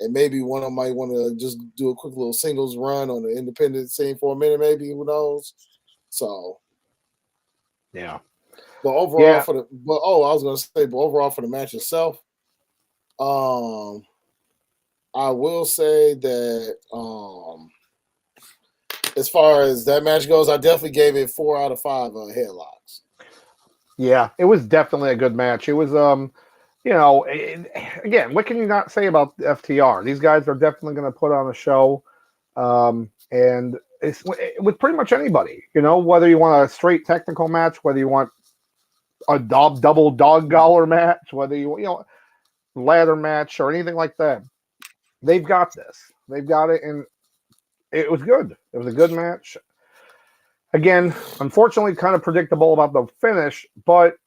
[SPEAKER 2] And maybe one of them might want to just do a quick little singles run on the independent scene for a minute, maybe, who knows? So
[SPEAKER 1] yeah.
[SPEAKER 2] But overall overall for the match itself, I will say that as far as that match goes, I definitely gave it 4 out of 5 headlocks.
[SPEAKER 1] Yeah, it was definitely a good match. It was again, what can you not say about FTR? These guys are definitely going to put on a show, and it's with pretty much anybody. Whether you want a straight technical match, whether you want a double dog collar match, whether you ladder match or anything like that, they've got this. They've got it, and it was good. It was a good match. Again, unfortunately, kind of predictable about the finish, but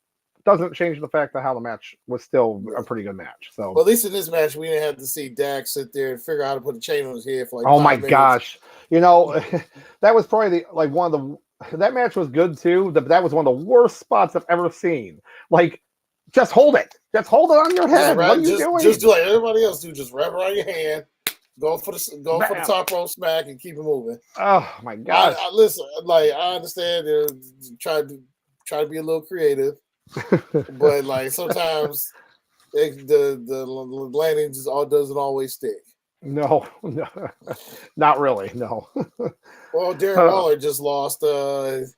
[SPEAKER 1] doesn't change the fact that how the match was still a pretty good match. So,
[SPEAKER 2] well, at least in this match, we didn't have to see Dax sit there and figure out how to put a chain on his head for like.
[SPEAKER 1] Oh
[SPEAKER 2] 5
[SPEAKER 1] my
[SPEAKER 2] minutes.
[SPEAKER 1] gosh! That was probably one of the. That match was good too. That was one of the worst spots I've ever seen. Like, just hold it. Just hold it on your head.
[SPEAKER 2] Right?
[SPEAKER 1] What are you doing?
[SPEAKER 2] Just do like everybody else do. Just wrap around your hand. Go for the top rope smack and keep it moving.
[SPEAKER 1] Oh my gosh!
[SPEAKER 2] I listen, like I understand they're trying to be a little creative, but like sometimes the landing just doesn't always stick.
[SPEAKER 1] No, not really. No.
[SPEAKER 2] Well, Darren Waller just lost his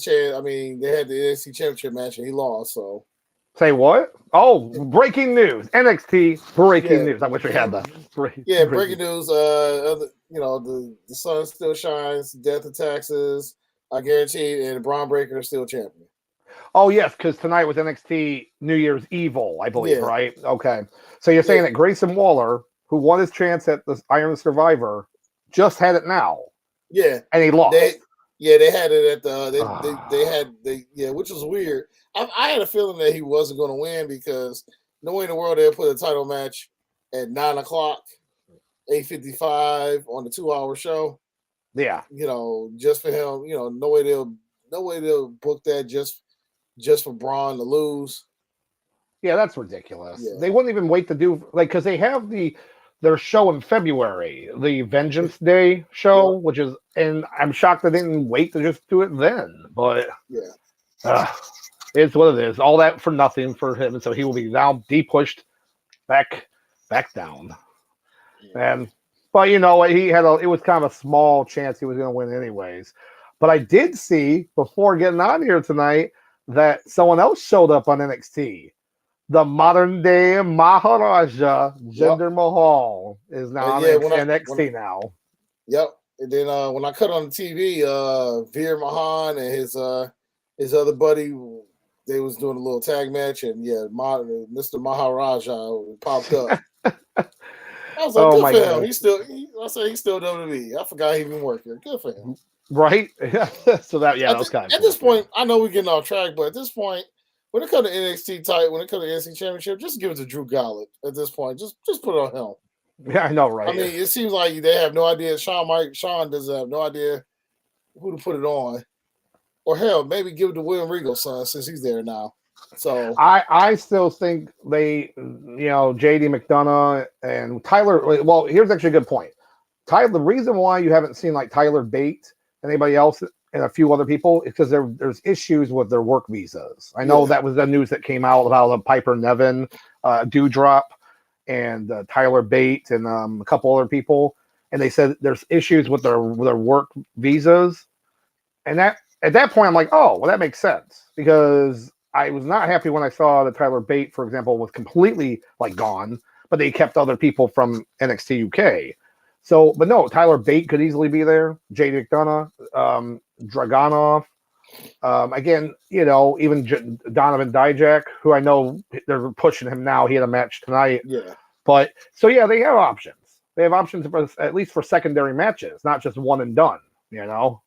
[SPEAKER 2] chance. I mean, they had the NXT Championship match and he lost. So.
[SPEAKER 1] Say what? Oh, breaking news! NXT breaking news. I wish we had that.
[SPEAKER 2] Breaking news. The sun still shines. Death of taxes, I guarantee, and Braun Breaker is still champion.
[SPEAKER 1] Oh yes, because tonight was NXT New Year's Evil, I believe, right? Okay, so you're saying that Grayson Waller, who won his chance at the Iron Survivor, just had it now.
[SPEAKER 2] Yeah,
[SPEAKER 1] and he lost.
[SPEAKER 2] They had it at the which was weird. I had a feeling that he wasn't going to win because no way in the world they'll put a title match at 9:00, 8:55 on the 2-hour show.
[SPEAKER 1] Yeah,
[SPEAKER 2] just for him. No way they'll book that just for Braun to lose.
[SPEAKER 1] Yeah, that's ridiculous. Yeah. They wouldn't even wait to do because they have their show in February, the Vengeance Day show, which is, and I'm shocked they didn't wait to just do it then. But it's what it is. All that for nothing for him, and so he will be now de-pushed back down. Yeah. But he had it was kind of a small chance he was going to win anyways. But I did see before getting on here tonight that someone else showed up on NXT. The modern day Maharaja, Jinder Mahal, is now on NXT now.
[SPEAKER 2] Yep. And then when I cut on the TV, Veer Mahan and his other buddy, they was doing a little tag match, and Mr. Maharaja popped up. I was like, good for him. He's still WWE. I forgot he even worked here. Good for him.
[SPEAKER 1] Right? So that was kind of
[SPEAKER 2] at this point, I know we're getting off track, but at this point, when it comes to NXT title, when it comes to NXT Championship, just give it to Drew Gallagher at this point. Just put it on him.
[SPEAKER 1] Yeah, I know, right?
[SPEAKER 2] I mean, it seems like they have no idea. Sean doesn't have no idea who to put it on. Or hell, maybe give it to William Regal's son since he's there now. So
[SPEAKER 1] I still think they, JD McDonough and Tyler. Well, here's actually a good point. Tyler, the reason why you haven't seen like Tyler Bate and anybody else and a few other people is because there's issues with their work visas. I know that was the news that came out about the Piper Nevin Dewdrop and Tyler Bate and a couple other people, and they said there's issues with their work visas, and that at that point I'm like, oh, well, that makes sense, because I was not happy when I saw that Tyler Bate, for example, was completely like gone, but they kept other people from NXT UK. So, but no, Tyler Bate could easily be there. JD McDonough, Dragunov. Again, even Donovan Dijak, who I know they're pushing him now. He had a match tonight.
[SPEAKER 2] Yeah.
[SPEAKER 1] But so they have options. They have options for at least for secondary matches, not just one and done.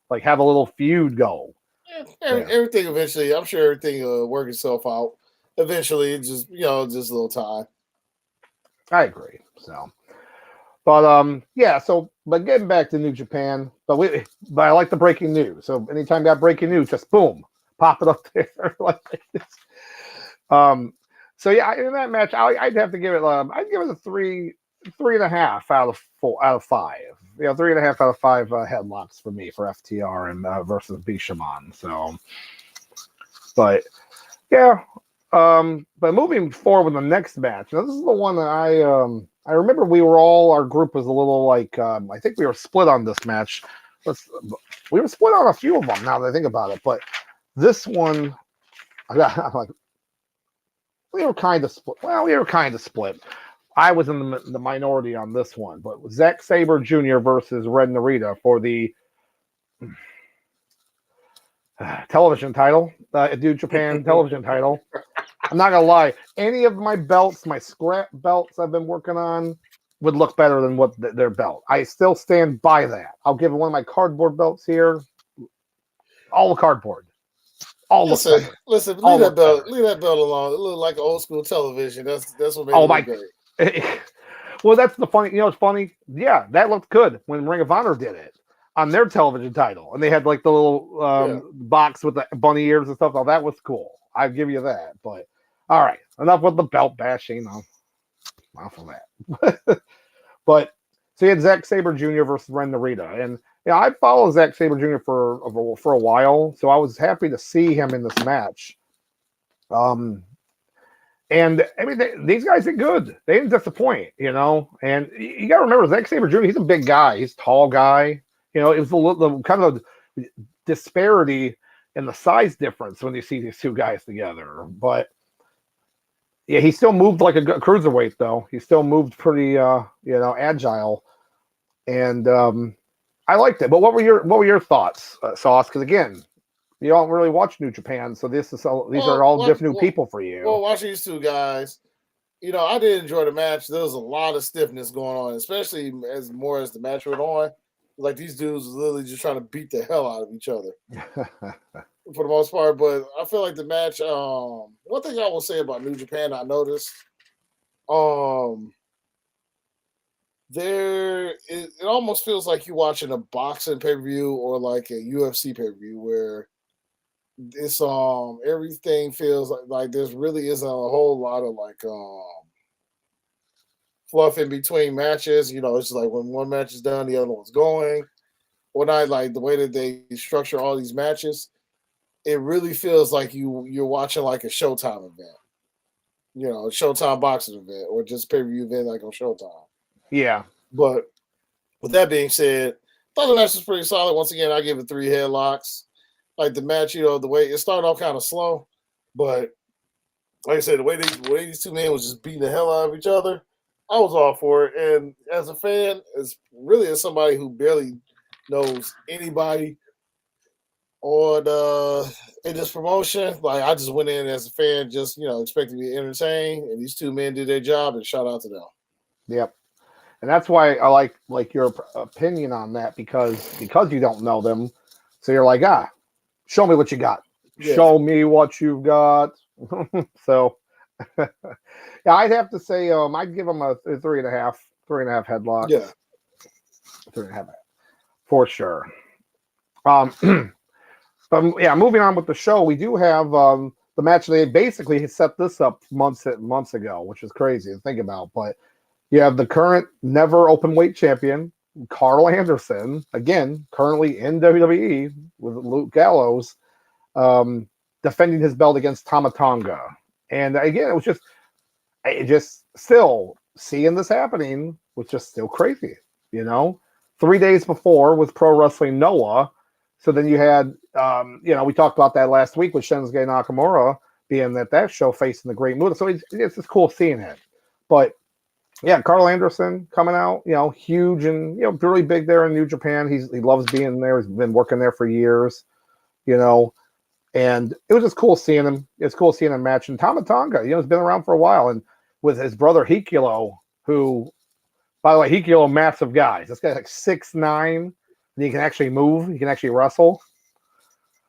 [SPEAKER 1] Like have a little feud go.
[SPEAKER 2] Everything eventually. I'm sure everything will work itself out. Eventually, it's just just a little time.
[SPEAKER 1] I agree. So. But but getting back to New Japan, but I like the breaking news. So anytime you got breaking news, just boom, pop it up there like this. So yeah, in that match, I'd have to give it. I'd give it a 3.5 out of 5. 3.5 out of 5 headlocks for me for FTR and versus Bishamon. So, but yeah. But moving forward with the next match, this is the one that I remember our group was a little like, I think we were split on this match. We were split on a few of them now that I think about it, but this one, I'm like, we were kind of split. Well, we were kind of split. I was in the minority on this one, but Zack Sabre Jr. versus Red Narita for the television title, New Japan television title. I'm not gonna lie. Any of my belts, my scrap belts I've been working on, would look better than what their belt. I still stand by that. I'll give one of my cardboard belts here. All cardboard.
[SPEAKER 2] Listen, leave that belt alone. It looks like old school television. That's what made it look great.
[SPEAKER 1] Well, that's the funny. It's funny. Yeah, that looked good when Ring of Honor did it on their television title, and they had like the little box with the bunny ears and stuff. Oh, that was cool. I'll give you that. But all right, enough with the belt bashing. Off of that. But so you had Zack Sabre Jr. versus Ren Narita, and I followed Zack Sabre Jr. for a while, so I was happy to see him in this match. And I mean, these guys are good. They didn't disappoint, And you got to remember, Zack Sabre Jr. He's a big guy. He's a tall guy. It was the kind of disparity in the size difference when you see these two guys together. But yeah, he still moved like a cruiserweight, though. He still moved pretty, agile, and I liked it. But what were your thoughts, Sauce? Because again, you don't really watch New Japan, so these are all different new people for you.
[SPEAKER 2] Well, watching these two guys, I did enjoy the match. There was a lot of stiffness going on, especially as the match went on. Like these dudes was literally just trying to beat the hell out of each other for the most part. But I feel like the match. One thing I will say about New Japan, I noticed, it almost feels like you're watching a boxing pay-per-view or like a UFC pay-per-view where it's everything feels like there's really isn't a whole lot of like fluff in between matches. It's like when one match is done, the other one's going. Or not like the way that they structure all these matches. It really feels like you're watching like a Showtime event. A Showtime boxing event or just pay-per-view event like on Showtime.
[SPEAKER 1] Yeah.
[SPEAKER 2] But with that being said, thought the match was pretty solid. Once again, I give it 3 headlocks. Like the match, the way it started off kind of slow, but like I said, the way these two men was just beating the hell out of each other, I was all for it. And as a fan, as somebody who barely knows anybody on in this promotion, like I just went in as a fan, just expecting to be entertained, and these two men did their job, and shout out to them.
[SPEAKER 1] Yep. And that's why I like your opinion on that because you don't know them, so you're like, show me what you got. Yeah. Show me what you've got. So, yeah, I'd have to say, I'd give them a 3.5 headlocks.
[SPEAKER 2] Yeah,
[SPEAKER 1] 3.5 for sure. But yeah, moving on with the show, we do have the match. They basically set this up months ago, which is crazy to think about. But you have the current never open weight champion, Carl Anderson, again, currently in WWE with Luke Gallows, defending his belt against Tama Tonga. And again, it just still seeing this happening was just still crazy, 3 days before with Pro Wrestling Noah. So then you had, we talked about that last week with Shinsuke Nakamura being at that show facing the Great Muta. So it's just cool seeing it. But yeah, Carl Anderson coming out, huge and, really big there in New Japan. He loves being there. He's been working there for years, and it was just cool seeing him. It's cool seeing him match. And Tama Tonga, he's been around for a while. And with his brother Hikilo, who, by the way, Hikilo, massive guy. This guy's like 6'9", and he can actually move. He can actually wrestle.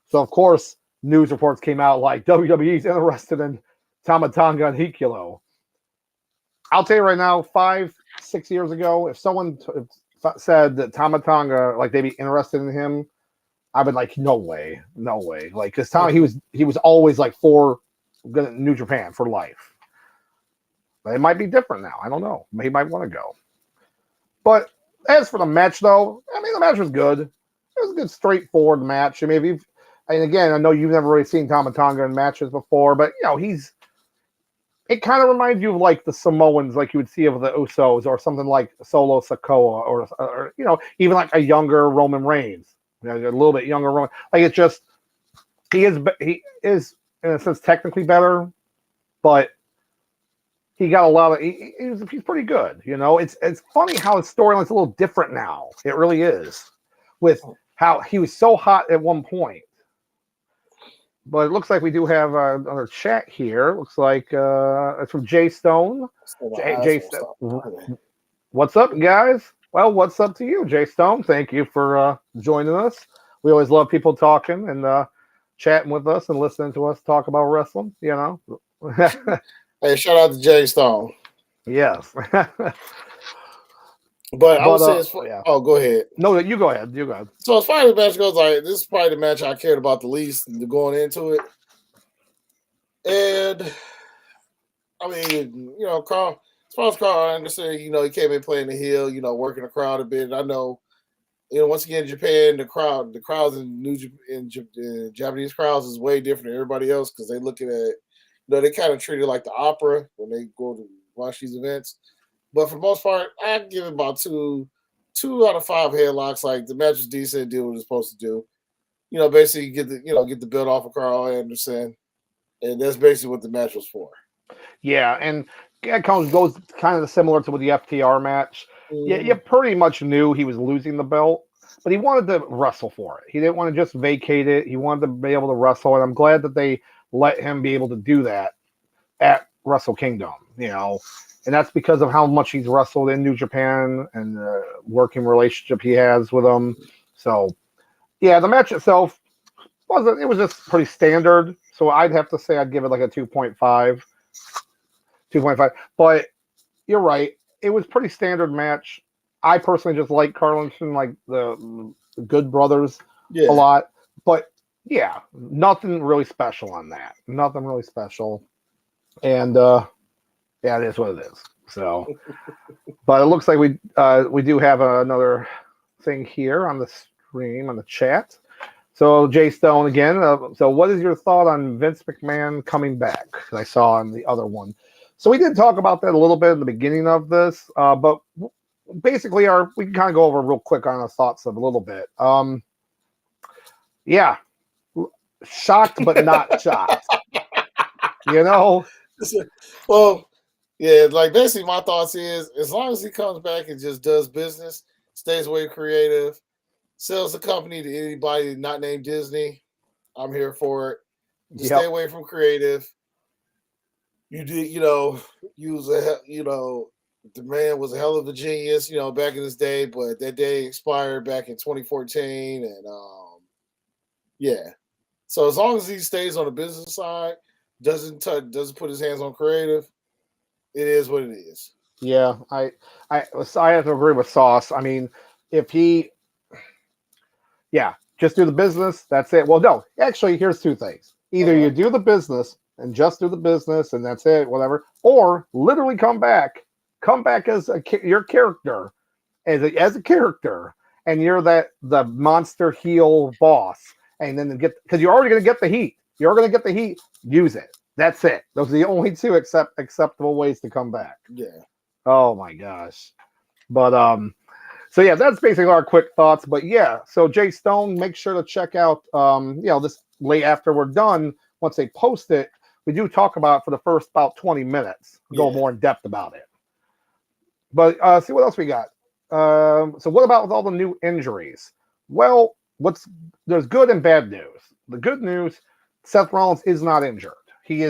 [SPEAKER 1] So, of course, news reports came out like WWE's interested in Tama Tonga and Hikilo. I'll tell you right now, 5-6 years ago, if someone said that Tama Tonga, like they'd be interested in him, I'd be like, no way. Like, because Tama, he was always like for New Japan for life. But it might be different now. I don't know. He might want to go. But as for the match, though, the match was good. It was a good, straightforward match. Again, I know you've never really seen Tama Tonga in matches before, but it kind of reminds you of like the Samoans, like you would see of the Usos, or something like Solo Sikoa, or even like a younger Roman Reigns, a little bit younger Roman. Like it's just he is in a sense technically better, but he got a lot of he's pretty good. It's funny how his storyline's a little different now. It really is, with how he was so hot at one point. But it looks like we do have another chat here. It looks like it's from Jay Stone. Jay Stone. What's up, guys? Well, what's up to you, Jay Stone? Thank you for joining us. We always love people talking and chatting with us and listening to us talk about wrestling,
[SPEAKER 2] Hey, shout out to Jay Stone.
[SPEAKER 1] Yes.
[SPEAKER 2] But I would say, oh, go ahead.
[SPEAKER 1] No, you go ahead.
[SPEAKER 2] So as far as the match goes, like this is probably the match I cared about the least going into it. And Carl, as far as Carl Anderson, he came in playing the heel, working the crowd a bit. And I know, once again, Japan, the crowds in Japanese crowds is way different than everybody else because they looking at, they kind of treat it like the opera when they go to watch these events. But for the most part, I'd give it about 2 out of 5 headlocks. Like the match was decent, did what it was supposed to do. Basically get the belt off of Carl Anderson, and that's basically what the match was for.
[SPEAKER 1] Yeah, and it goes kind of similar to with the FTR match. Mm-hmm. Yeah, you pretty much knew he was losing the belt, but he wanted to wrestle for it. He didn't want to just vacate it. He wanted to be able to wrestle, and I'm glad that they let him be able to do that at Wrestle Kingdom. And that's because of how much he's wrestled in New Japan and the working relationship he has with them. So, yeah, the match itself was just pretty standard. So I'd have to say I'd give it like a 2.5. 2.5. But you're right. It was pretty standard match. I personally just like Carlson, like the Good Brothers a lot. But, yeah, nothing really special on that. Nothing really special. And, yeah, it is what it is. So, but it looks like we do have another thing here on the stream, on the chat. So, Jay Stone again. So, what is your thought on Vince McMahon coming back? I saw on the other one. So, we did talk about that a little bit in the beginning of this. But basically we can kind of go over real quick on our thoughts of a little bit. Yeah, shocked but not shocked. You know?
[SPEAKER 2] Well, yeah, like basically my thoughts is as long as he comes back and just does business, stays away creative, sells the company to anybody not named Disney, I'm here for it. Just stay away from creative. You did, the man was a hell of a genius, back in his day, but that day expired back in 2014, and yeah. So as long as he stays on the business side, doesn't put his hands on creative, it is what it is.
[SPEAKER 1] Yeah, I have to agree with Sauce. I mean, if he, just do the business, that's it. Well, no, actually, here's two things. Either you do the business and just do the business and that's it, whatever, or literally come back as your character, as a character, and you're the monster heel boss, and then because you're already going to get the heat. You're going to get the heat. Use it. That's it. Those are the only two acceptable ways to come back.
[SPEAKER 2] Yeah.
[SPEAKER 1] Oh my gosh. But so yeah, that's basically our quick thoughts. But yeah, so Jay Stone, make sure to check out this late after we're done. Once they post it, we do talk about it for the first about 20 minutes. Go more in depth about it. But see what else we got. So what about with all the new injuries? Well, there's good and bad news. The good news, Seth Rollins is not injured. He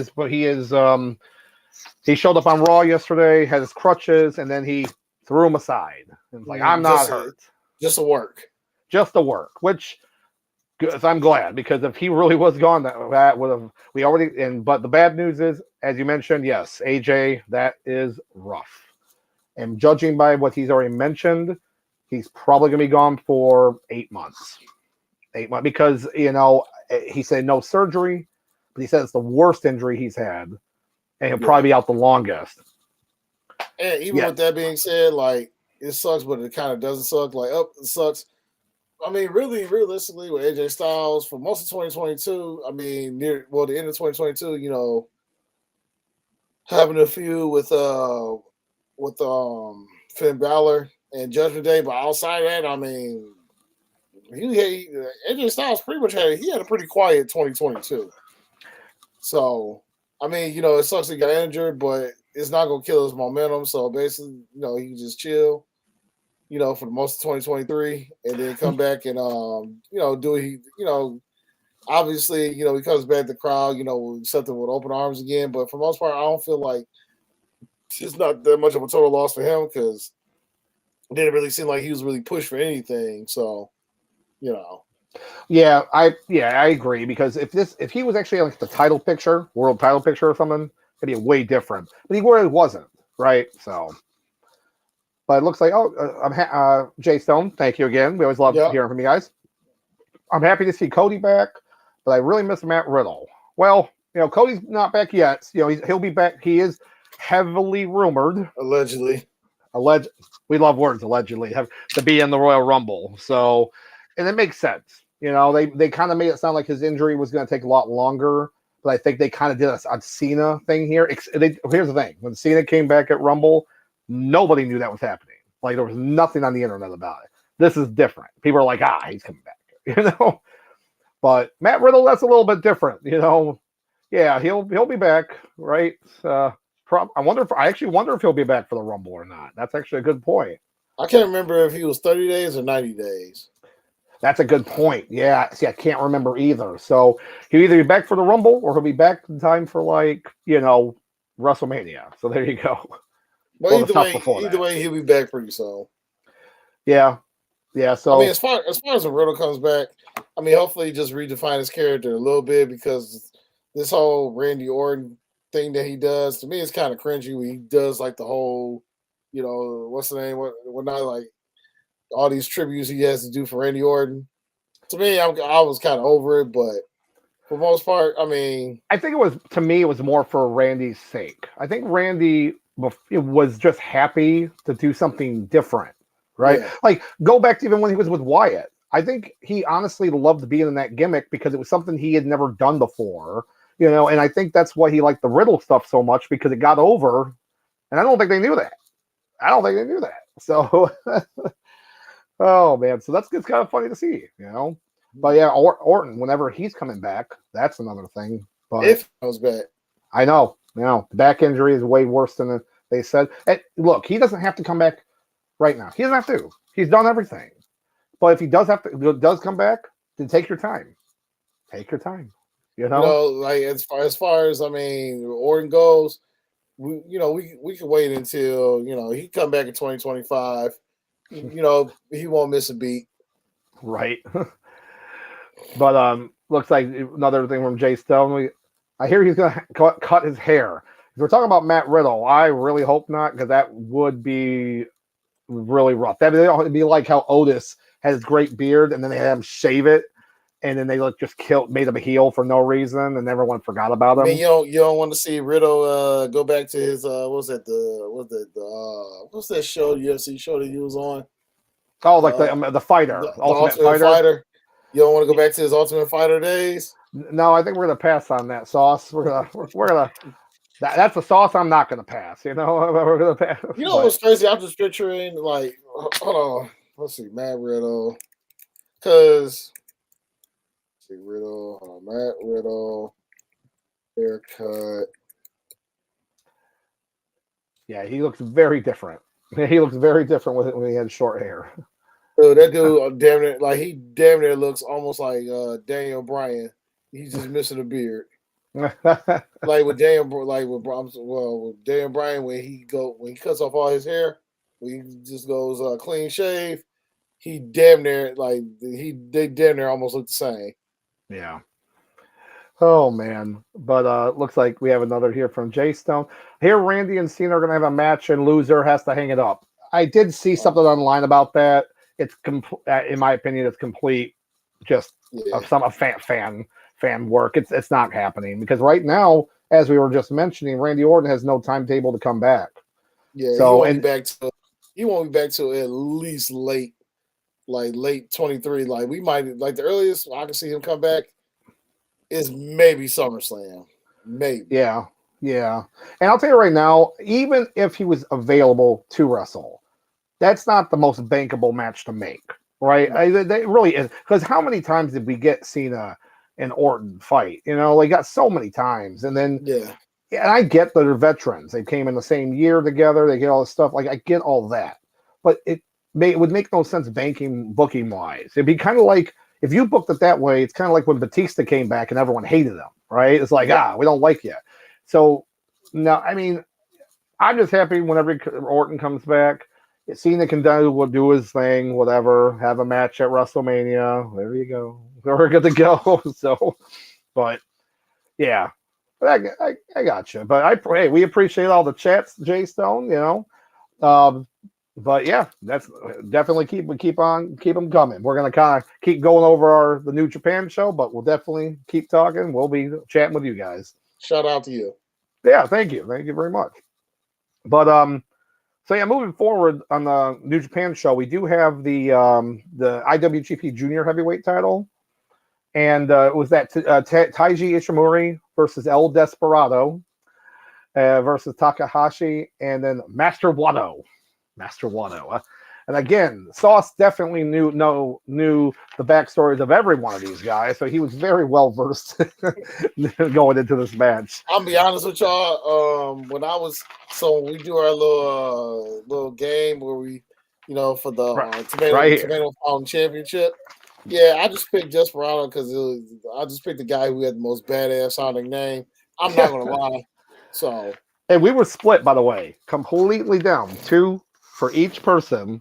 [SPEAKER 1] showed up on Raw yesterday, had his crutches, and then he threw them aside. And was like, I'm not hurt.
[SPEAKER 2] Just a work.
[SPEAKER 1] Just a work, which I'm glad, because if he really was gone, that would have but the bad news is, as you mentioned, yes, AJ, that is rough. And judging by what he's already mentioned, he's probably going to be gone for 8 months. 8 months, because, he said no surgery, but he said it's the worst injury he's had, and he'll probably be out the longest.
[SPEAKER 2] And even with that being said, like, it sucks, but it kind of doesn't suck. Like, it sucks. I mean, really, realistically, with AJ Styles, for most of 2022, I mean, the end of 2022, having a feud with Finn Balor and Judgment Day, but outside of that, I mean, AJ Styles pretty much had a pretty quiet 2022. So, I mean, it sucks he got injured, but it's not going to kill his momentum. So basically, he can just chill, for the most of 2023, and then come back and, obviously, he comes back, the crowd, will accept him with open arms again. But for the most part, I don't feel like it's not that much of a total loss for him, because it didn't really seem like he was really pushed for anything. So,
[SPEAKER 1] Yeah, I agree, because if he was actually like the title picture, world title picture or something, it'd be way different. But he really wasn't, right? So, but it looks like Jay Stone, thank you again. We always love hearing from you guys. I'm happy to see Cody back, but I really miss Matt Riddle. Well, Cody's not back yet. He'll be back. He is heavily rumored,
[SPEAKER 2] allegedly.
[SPEAKER 1] We love words, allegedly, to be in the Royal Rumble. So, and it makes sense. They kind of made it sound like his injury was going to take a lot longer, but I think they kind of did a Cena thing here. Here's the thing. When Cena came back at Rumble, nobody knew that was happening. Like, there was nothing on the internet about it. This is different. People are like, he's coming back, But Matt Riddle, that's a little bit different, Yeah, he'll be back, right? I actually wonder if he'll be back for the Rumble or not. That's actually a good point.
[SPEAKER 2] I can't remember if he was 30 days or 90 days.
[SPEAKER 1] That's a good point. Yeah. See, I can't remember either. So he'll either be back for the Rumble or he'll be back in time for WrestleMania. So there you go.
[SPEAKER 2] Well, either way, he'll be back pretty soon.
[SPEAKER 1] Yeah. Yeah. So
[SPEAKER 2] I mean, as far as the Riddle comes back, I mean, hopefully he just redefine his character a little bit, because this whole Randy Orton thing that he does, to me, it's kind of cringy when he does like the whole, what's the name? What not, like all these tributes he has to do for Randy Orton. To me, I was kind of over it, but for the most part, I mean,
[SPEAKER 1] I think it was more for Randy's sake. I think Randy was just happy to do something different, right? Yeah. Like, go back to even when he was with Wyatt. I think he honestly loved being in that gimmick because it was something he had never done before, and I think that's why he liked the Riddle stuff so much, because it got over, and I don't think they knew that. So, oh man, so it's kind of funny to see, But yeah, Orton, whenever he's coming back, that's another thing. But
[SPEAKER 2] if he comes back,
[SPEAKER 1] I know, the back injury is way worse than they said. And look, he doesn't have to come back right now. He doesn't have to. He's done everything. But if he does come back, then take your time. Take your time.
[SPEAKER 2] Like as far as Orton goes, we can wait until he come back in 2025. He won't miss a beat.
[SPEAKER 1] Right. But looks like another thing from Jay Stone. I hear he's gonna cut his hair. If we're talking about Matt Riddle, I really hope not, because that would be really rough. That'd be like how Otis had his great beard and then they had him shave it, and then they just made him a heel for no reason, and everyone forgot about him.
[SPEAKER 2] I mean, you don't want to see Riddle go back to his what's that show, UFC show that he was on?
[SPEAKER 1] Oh, like the fighter,
[SPEAKER 2] the Ultimate Fighter. You don't want to go back to his Ultimate Fighter days?
[SPEAKER 1] No, I think we're gonna pass on that sauce. We're gonna. That's a sauce I'm not gonna pass. We're gonna pass.
[SPEAKER 2] What's crazy? I'm just picturing hold on. Let's see, Matt Riddle, because Matt Riddle haircut.
[SPEAKER 1] Yeah, he looks very different. He looks very different when he had short hair.
[SPEAKER 2] Dude, that dude he damn near looks almost like Daniel Bryan. He's just missing a beard. Like with Daniel Bryan, when he cuts off all his hair, when he just goes clean shave, he damn near they damn near almost look the same.
[SPEAKER 1] Yeah. Oh man. But looks like we have another here from Jay Stone. Here Randy and Cena are gonna have a match and loser has to hang it up. I did see something online about that. It's in my opinion, it's complete just some fan work. It's not happening, because right now, as we were just mentioning, Randy Orton has no timetable to come back.
[SPEAKER 2] Yeah, so he won't be back till at least late 23. Like we might the earliest I can see him come back is maybe SummerSlam. Maybe.
[SPEAKER 1] Yeah. And I'll tell you right now, even if he was available to wrestle, that's not the most bankable match to make, right? They really is, because how many times did we get Cena and Orton fight? They got so many times, and then and I get that they're veterans. They came in the same year together. They get all this stuff. Like I get all that, but it would make no sense booking wise. It'd be kind of like if you booked it that way. It's kind of like when Batista came back and everyone hated him, right? It's like we don't like you. So no, I mean, I'm just happy whenever Orton comes back. Cena can do his thing, whatever, have a match at WrestleMania. There you go. We're good to go. So, but yeah, I got you. But we appreciate all the chats, Jay Stone. But yeah, that's definitely keep them coming. We're gonna kind of keep going over the New Japan show, but we'll definitely keep talking. We'll be chatting with you guys.
[SPEAKER 2] Shout out to you.
[SPEAKER 1] Yeah, thank you very much. But so yeah, moving forward on the New Japan show, we do have the IWGP Junior Heavyweight title, and it was that Taiji Ishimori versus El Desperado versus Takahashi, and then Master Wato. And again, Sauce definitely knew the backstories of every one of these guys, so he was very well versed going into this match.
[SPEAKER 2] I'll be honest with y'all. When we do our little game where we, for the Tomato Fountain Championship. Yeah, I just picked Desperado because I just picked the guy who had the most badass sounding name. I'm not gonna lie. So,
[SPEAKER 1] and we were split, by the way, completely down 2 for each person,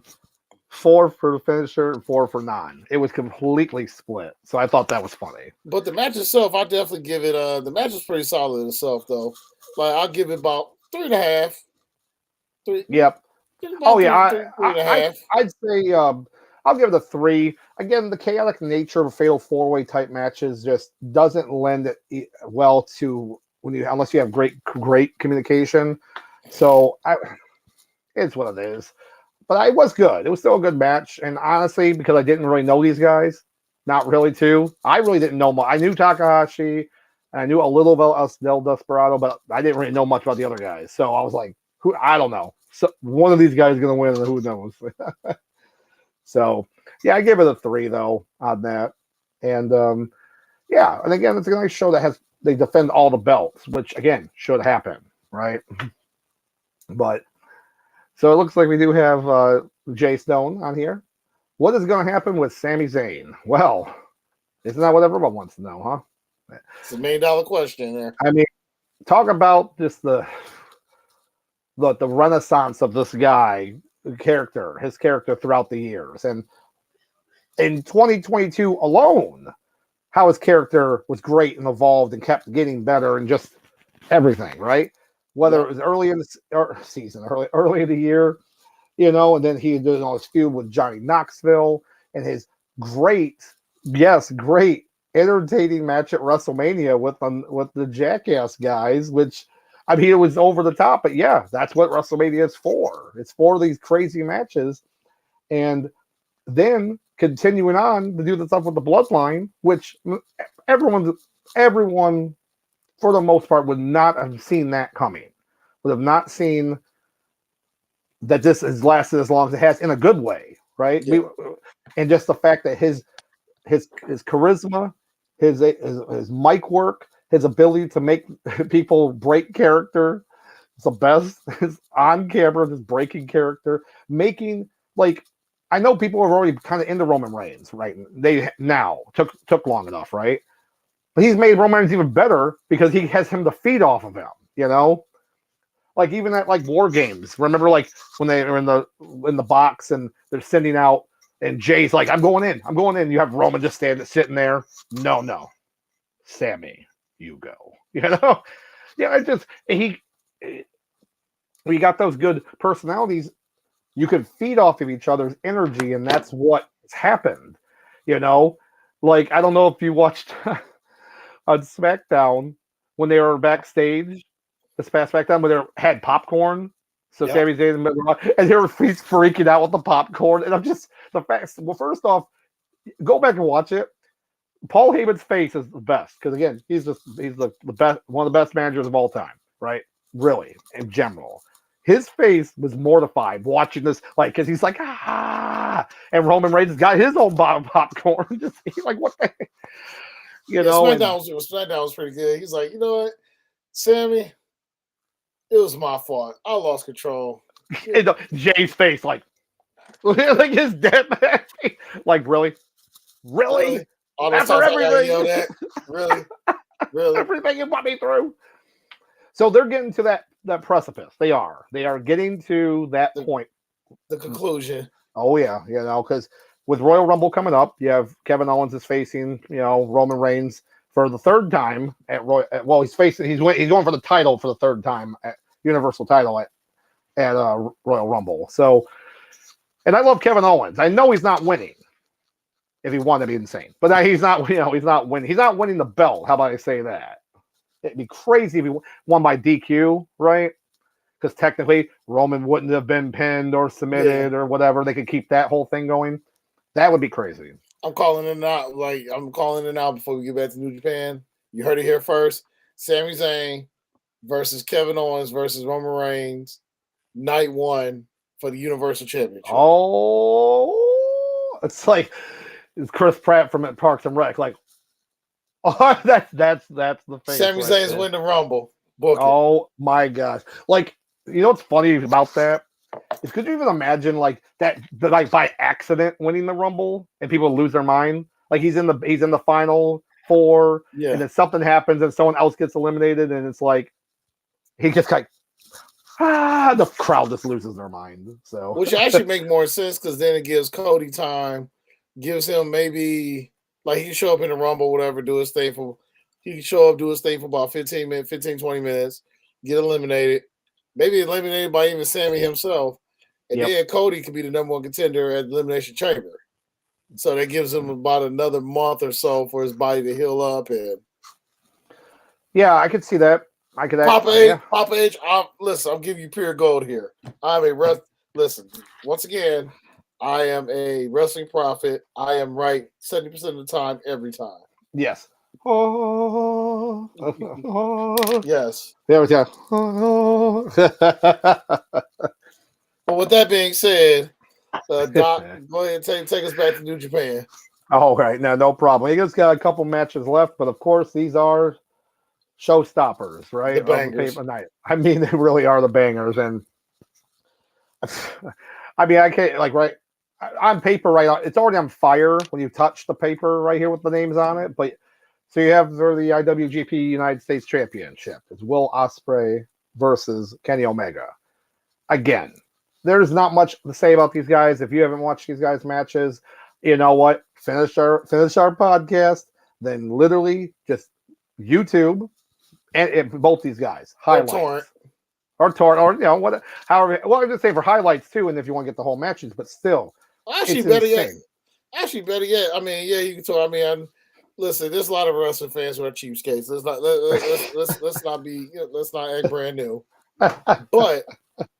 [SPEAKER 1] 4 for the finisher, and 4 for non. It was completely split, so I thought that was funny.
[SPEAKER 2] But the match itself, I definitely give it. The match was pretty solid in itself, though. Like I'll give it about 3.5. 3.
[SPEAKER 1] Yep.
[SPEAKER 2] Oh yeah, 3.5.
[SPEAKER 1] I'd say I'll give it a 3. Again, the chaotic nature of a fatal 4-way type matches just doesn't lend it well to unless you have great communication. So it's what it is. But it was good. It was still a good match. And honestly, because I didn't really know these guys, not really too. I really didn't know much. I knew Takahashi, and I knew a little about El Desperado, but I didn't really know much about the other guys. So I was like, I don't know. So one of these guys is going to win, and who knows? So, yeah, I give it a 3 though on that, and yeah, and again, it's a nice show that they defend all the belts, which again should happen, right? But so it looks like we do have Jay Stone on here. What is going to happen with Sami Zayn? Well, isn't that what everyone wants to know, huh?
[SPEAKER 2] It's a $1 million question there.
[SPEAKER 1] I mean, talk about just the renaissance of this guy, his character throughout the years, and in 2022 alone, how his character was great and evolved and kept getting better and just everything, right? Whether it was early in the season, early in the year, and then he did all his feud with Johnny Knoxville and his great entertaining match at WrestleMania with the Jackass guys, which, I mean, it was over the top, but yeah, that's what WrestleMania is for. It's for these crazy matches. And then continuing on to do the stuff with the Bloodline, which everyone for the most part would not have seen that coming, would have not seen that this has lasted as long as it has in a good way, right?
[SPEAKER 2] Yeah.
[SPEAKER 1] And just the fact that his charisma, his mic work, his ability to make people break character, is the best. His on camera, his breaking character, making, like, I know people are already kind of into Roman Reigns, right? They now took long enough, right? But he's made Roman Reigns even better because he has him to feed off of him, Like even at like War Games, remember like when they are in the box and they're sending out, and Jay's like, I'm going in. You have Roman just sitting there. No, Sammy, you go. Yeah, it just we got those good personalities. You can feed off of each other's energy, and that's what's happened. Like, I don't know if you watched on SmackDown when they were backstage this past SmackDown, when they had popcorn. So Sami Zayn and they were freaking out with the popcorn. And I'm just well, first off, go back and watch it. Paul Heyman's face is the best because again, he's the best, one of the best managers of all time, right? Really, in general. His face was mortified watching this, like, because he's like, and Roman Reigns has got his own popcorn. Just he's like, what the heck?
[SPEAKER 2] SmackDown was pretty good. He's like, you know what, Sammy, it was my fault. I lost control.
[SPEAKER 1] Jay's face, like his dead man, like really. After everything, really, everything you put me through. So they're getting to that precipice. They are getting to that point.
[SPEAKER 2] The conclusion.
[SPEAKER 1] Oh yeah, because with Royal Rumble coming up, you have Kevin Owens is facing, Roman Reigns for the third time at he's going for the title for the third time at Universal title at Royal Rumble. So, and I love Kevin Owens. I know he's not winning. If he won, that'd be insane. But he's not, he's not winning. He's not winning the belt. How about I say that? It'd be crazy if he won by DQ, right? Because technically, Roman wouldn't have been pinned or submitted or whatever. They could keep that whole thing going. That would be crazy.
[SPEAKER 2] I'm calling it out. I'm calling it out before we get back to New Japan. You heard it here first. Sami Zayn versus Kevin Owens versus Roman Reigns, night 1 for the Universal Championship.
[SPEAKER 1] Oh, it's like it's Chris Pratt from Parks and Rec. Like, oh, that's the thing.
[SPEAKER 2] Sami Zayn's win the Rumble.
[SPEAKER 1] Oh my gosh! Like, what's funny about that? Is could you even imagine like that like by accident winning the Rumble and people lose their mind? Like he's in the final 4, and then something happens and someone else gets eliminated, and it's like he just like the crowd just loses their mind. So
[SPEAKER 2] which actually make more sense because then it gives Cody time, gives him maybe like he can show up in the Rumble, whatever, do his thing for about 15 minutes, 20 minutes, get eliminated. Maybe eliminated by even Sammy himself. And then Cody could be the number 1 contender at the Elimination Chamber. So that gives him about another month or so for his body to heal up. And
[SPEAKER 1] yeah, I could see that. I could
[SPEAKER 2] Papa H, listen, I'm giving you pure gold here. Listen, once again, I am a wrestling prophet. I am right 70% of the time, every time.
[SPEAKER 1] Yes.
[SPEAKER 2] Yes.
[SPEAKER 1] There we go.
[SPEAKER 2] But with that being said, Doc, go ahead and take us back to New Japan.
[SPEAKER 1] Oh, right. No problem. He just got a couple matches left, but of course, these are showstoppers, right?
[SPEAKER 2] The bangers.
[SPEAKER 1] Paper night. I mean, they really are the bangers. And I mean, I can't, like, right on paper, right? It's already on fire when you touch the paper right here with the names on it. But so you have the IWGP United States Championship. It's Will Ospreay versus Kenny Omega. Again, there's not much to say about these guys. If you haven't watched these guys' matches, you know what? Finish our podcast, then literally just YouTube and both these guys highlights or torrent or you know what? However, well, I just say for highlights too, and if you want to get the whole matches, but still,
[SPEAKER 2] actually better yet. I mean, yeah, you can talk. I mean, listen, there's a lot of wrestling fans who are cheapskates. Let's not act brand new, but.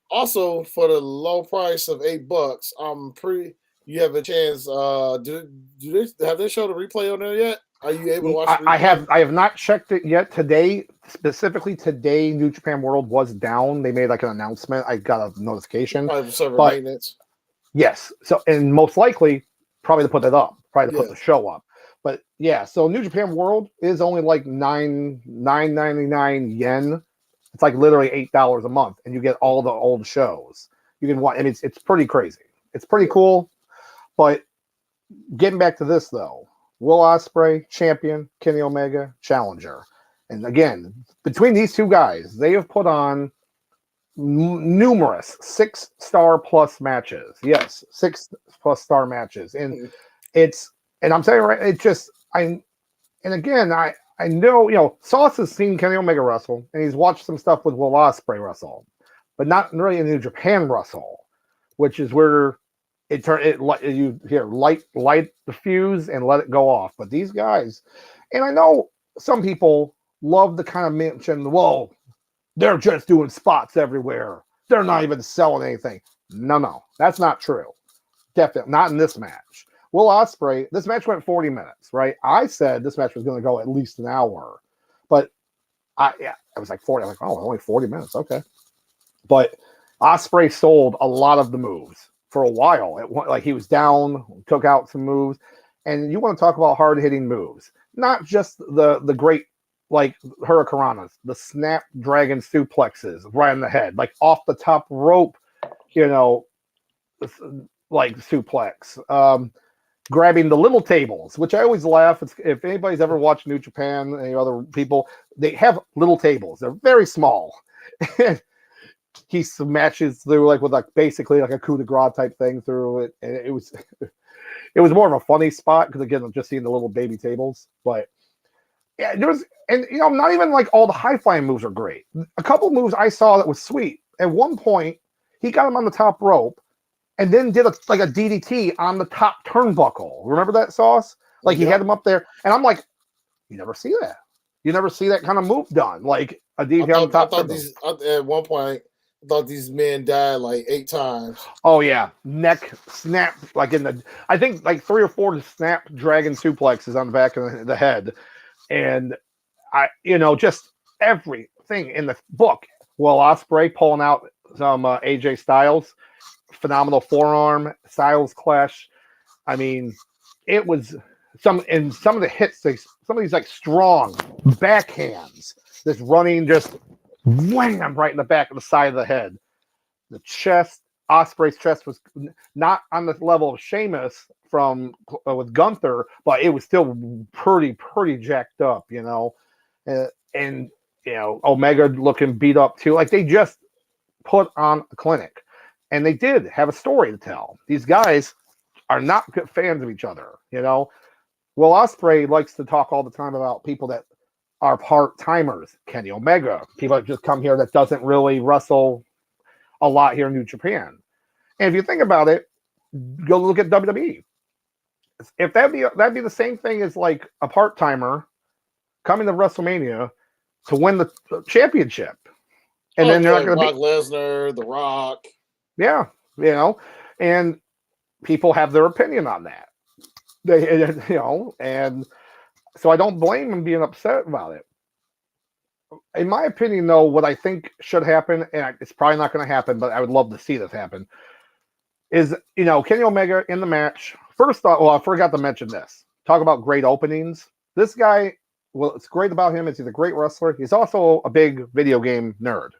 [SPEAKER 2] Also, for the low price of $8, I'm pretty. You have a chance. Do they show the replay on there yet? Are you able to watch the replay?
[SPEAKER 1] I have not checked it yet. Today, specifically today, New Japan World was down. They made like an announcement. I got a notification.
[SPEAKER 2] Server maintenance.
[SPEAKER 1] Yes. So, and most likely, probably to put that up, probably to put the show up. But yeah, so New Japan World is only like $9.99 yen. It's like literally $8 a month, and you get all the old shows. You can watch, and it's pretty crazy. It's pretty cool. But getting back to this though, Will Ospreay, champion, Kenny Omega, challenger, and again, between these two guys, they have put on numerous 6-star plus matches. Yes, 6+ star matches, and I'm saying right, I know, you know, Sauce has seen Kenny Omega wrestle, and he's watched some stuff with Will Ospreay wrestle, but not really in New Japan wrestle, which is where you hear light the fuse and let it go off. But these guys, and I know some people love to kind of mention, whoa, they're just doing spots everywhere. They're not even selling anything. No, that's not true. Definitely not in this match. Will Ospreay, this match went 40 minutes, right? I said this match was going to go at least an hour, but it was like 40. I'm like, oh, only 40 minutes. Okay. But Ospreay sold a lot of the moves for a while. Like he was down, took out some moves, and you want to talk about hard-hitting moves, not just the great, like Hurricanranas, the Snapdragon suplexes right on the head, like off the top rope, you know, like suplex. Grabbing the little tables, which I always laugh. If anybody's ever watched New Japan, any other people, they have little tables. They're very small. He smashes through with basically like a coup de grace type thing through it. And it was more of a funny spot because again, I'm just seeing the little baby tables. But yeah, not even like all the high flying moves are great. A couple moves I saw that was sweet. At one point, he got him on the top rope. And then did a DDT on the top turnbuckle. Remember that, Sauce? Like he had him up there, and I'm like, you never see that. You never see that kind of move done, like a DDT on the top turnbuckle.
[SPEAKER 2] At one point, I thought these men died like 8 times.
[SPEAKER 1] Oh yeah, neck snap I think like 3 or 4 Snapdragon suplexes on the back of the head, and just everything in the book. Will Ospreay pulling out some AJ Styles. Phenomenal forearm, Styles clash. I mean, it was some of the hits, some of these like strong backhands, this running just wham right in the back of the side of the head. The chest, Ospreay's chest was not on the level of Sheamus from with Gunther, but it was still pretty jacked up, and Omega looking beat up too. Like they just put on a clinic. And they did have a story to tell. These guys are not good fans of each other, Will Ospreay likes to talk all the time about people that are part-timers. Kenny Omega, people that just come here that doesn't really wrestle a lot here in New Japan. And if you think about it, go look at WWE. If that'd be the same thing as like a part-timer coming to WrestleMania to win the championship. And then they're not going to
[SPEAKER 2] be Lesnar, The Rock.
[SPEAKER 1] Yeah, and people have their opinion on that. And so I don't blame them being upset about it. in my opinion, though, what I think should happen, and it's probably not going to happen, but I would love to see this happen, is, Kenny Omega in the match. First off, well, I forgot to mention this. Talk about great openings. This guy, well, it's great about him is he's a great wrestler. He's also a big video game nerd,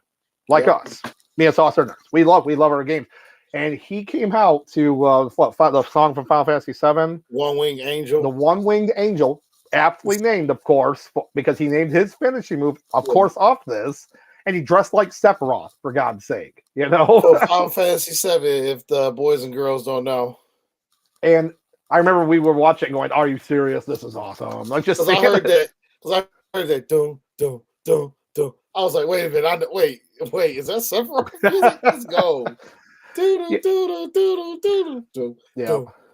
[SPEAKER 1] like us. Me and Saucer nerds. We love our games. And he came out to the song from Final Fantasy VII.
[SPEAKER 2] One-Winged Angel.
[SPEAKER 1] The One-Winged Angel, aptly named, of course, because he named his finishing move, of course, off this. And he dressed like Sephiroth, for God's sake,
[SPEAKER 2] So Final Fantasy VII, if the boys and girls don't know.
[SPEAKER 1] And I remember we were watching, going, "Are you serious? This is awesome!" Like, just
[SPEAKER 2] I heard that. Because I heard that. Dum dum dum dum. I was like, wait a minute. Wait. Is that Sephiroth music? Let's go. Yeah.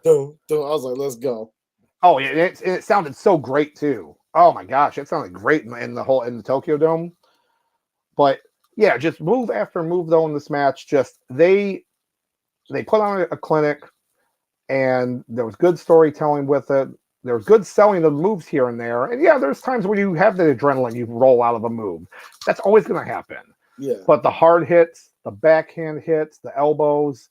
[SPEAKER 2] I was like, let's go.
[SPEAKER 1] Oh yeah, it sounded so great too. Oh my gosh, it sounded great in the Tokyo Dome. But yeah, just move after move though in this match. Just they put on a clinic, and there was good storytelling with it. There was good selling of moves here and there. And yeah, there's times when you have the adrenaline, you roll out of a move. That's always going to happen.
[SPEAKER 2] Yeah.
[SPEAKER 1] But the hard hits, the backhand hits, the elbows.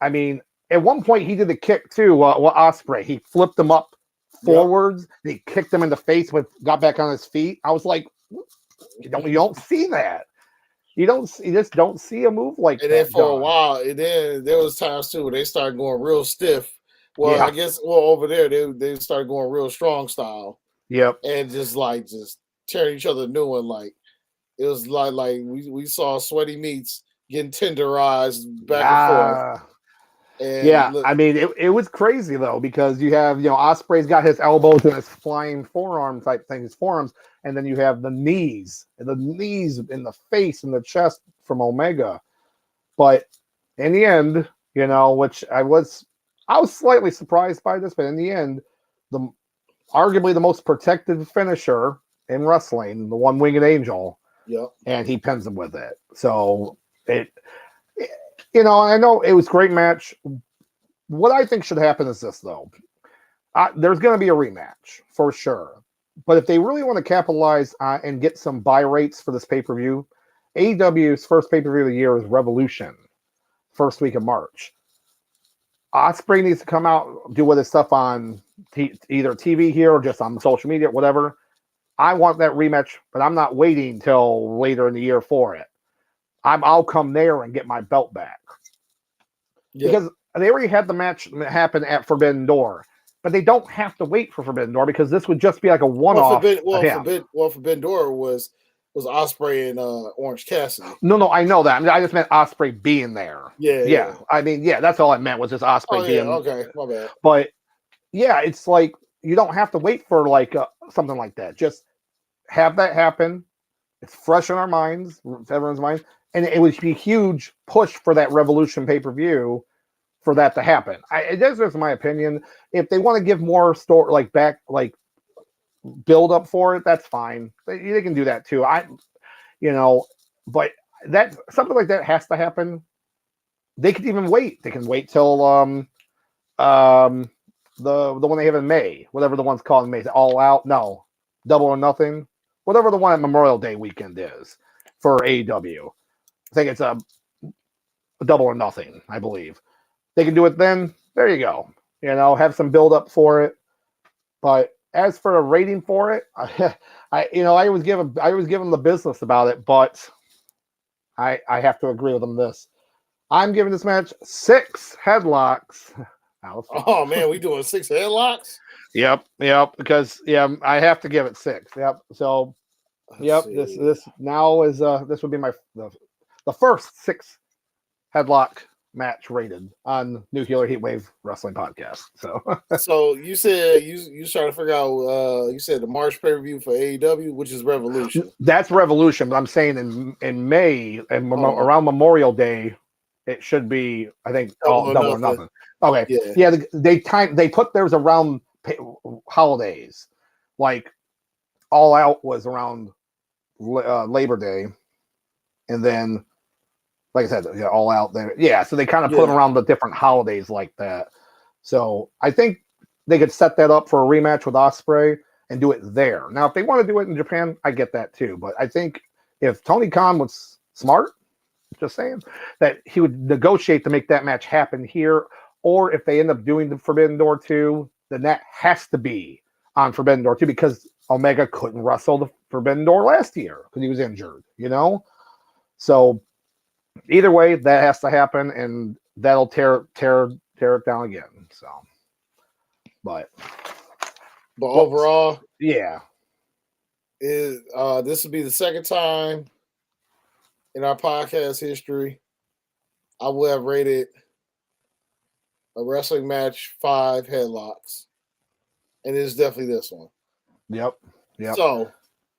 [SPEAKER 1] I mean, at one point he did a kick too. Ospreay, he flipped him up forwards. And he kicked him in the face, got back on his feet. I was like, you don't see that. You just don't see a move like that.
[SPEAKER 2] And then for a while, and then there was times too where they started going real stiff. Well, yeah. I guess over there they started going real strong style.
[SPEAKER 1] Yep.
[SPEAKER 2] And just tearing each other new one. Like it was like we saw sweaty meats getting tenderized back and forth. And
[SPEAKER 1] I mean it was crazy though, because you have Ospreay's got his elbows and his flying forearm type thing, his forearms, and then you have the knees in the face and the chest from Omega. But in the end, which I was slightly surprised by this, but in the end, arguably the most protected finisher in wrestling, the One-Winged Angel.
[SPEAKER 2] Yeah. And
[SPEAKER 1] he pins him with it. So I know it was a great match. What I think should happen is this, though. There's going to be a rematch for sure. But if they really want to capitalize and get some buy rates for this pay-per-view, AEW's first pay-per-view of the year is Revolution, first week of March. Ospreay needs to come out, do his stuff on either TV here or just on social media, whatever. I want that rematch, but I'm not waiting till later in the year for it. I'll come there and get my belt back. Yeah. Because they already had the match happen at Forbidden Door, but they don't have to wait for Forbidden Door, because this would just be like a one-off.
[SPEAKER 2] Forbidden Door was Ospreay and Orange Cassidy.
[SPEAKER 1] No, I know that. I mean, I just meant Ospreay being there. Yeah. I mean, that's all I meant, was just Ospreay being.
[SPEAKER 2] Okay, my bad.
[SPEAKER 1] But yeah, it's like you don't have to wait for something like that. Just have that happen. It's fresh in our minds, everyone's mind, and it would be a huge push for that Revolution pay-per-view for that to happen. That's just my opinion. If they want to give more build up for it, that's fine. They can do that too. But that something like that has to happen. They could even wait. They can wait till the one they have in May, whatever the one's called in May. All Out, no, Double or Nothing, whatever the one at Memorial Day weekend is for AEW. I think it's a Double or Nothing, I believe. They can do it then. There you go. Have some build up for it. But as for a rating for it, I was given the business about it, but I have to agree with them this. I'm giving this match 6 headlocks.
[SPEAKER 2] Oh man, we doing 6 headlocks?
[SPEAKER 1] Yep. Because I have to give it 6. Yep. So, this now is this would be the first 6 headlock match rated on Nuclear Heatwave Wrestling Podcast.
[SPEAKER 2] So you said you trying to figure out you said the March pay-per-view for AEW, which is Revolution.
[SPEAKER 1] That's Revolution, but I'm saying in May and around Memorial Day, it should be, I think, Double or Nothing. Okay. Yeah, they put theirs around holidays. Like All Out was around Labor Day, and then, like I said, All Out there. Yeah, so they kind of put them around the different holidays like that. So I think they could set that up for a rematch with Ospreay. and do it there. Now, if they want to do it in Japan, I get that too. But I think if Tony Khan was smart, just saying, that he would negotiate to make that match happen here. Or if they end up doing the Forbidden Door 2, then that has to be on Forbidden Door 2 because Omega couldn't wrestle the Forbidden Door last year because he was injured, So either way, that has to happen, and that'll tear it down again. So, but
[SPEAKER 2] overall,
[SPEAKER 1] yeah,
[SPEAKER 2] this will be the second time in our podcast history I will have rated a wrestling match 5 headlocks, and it's definitely this one.
[SPEAKER 1] Yep.
[SPEAKER 2] So,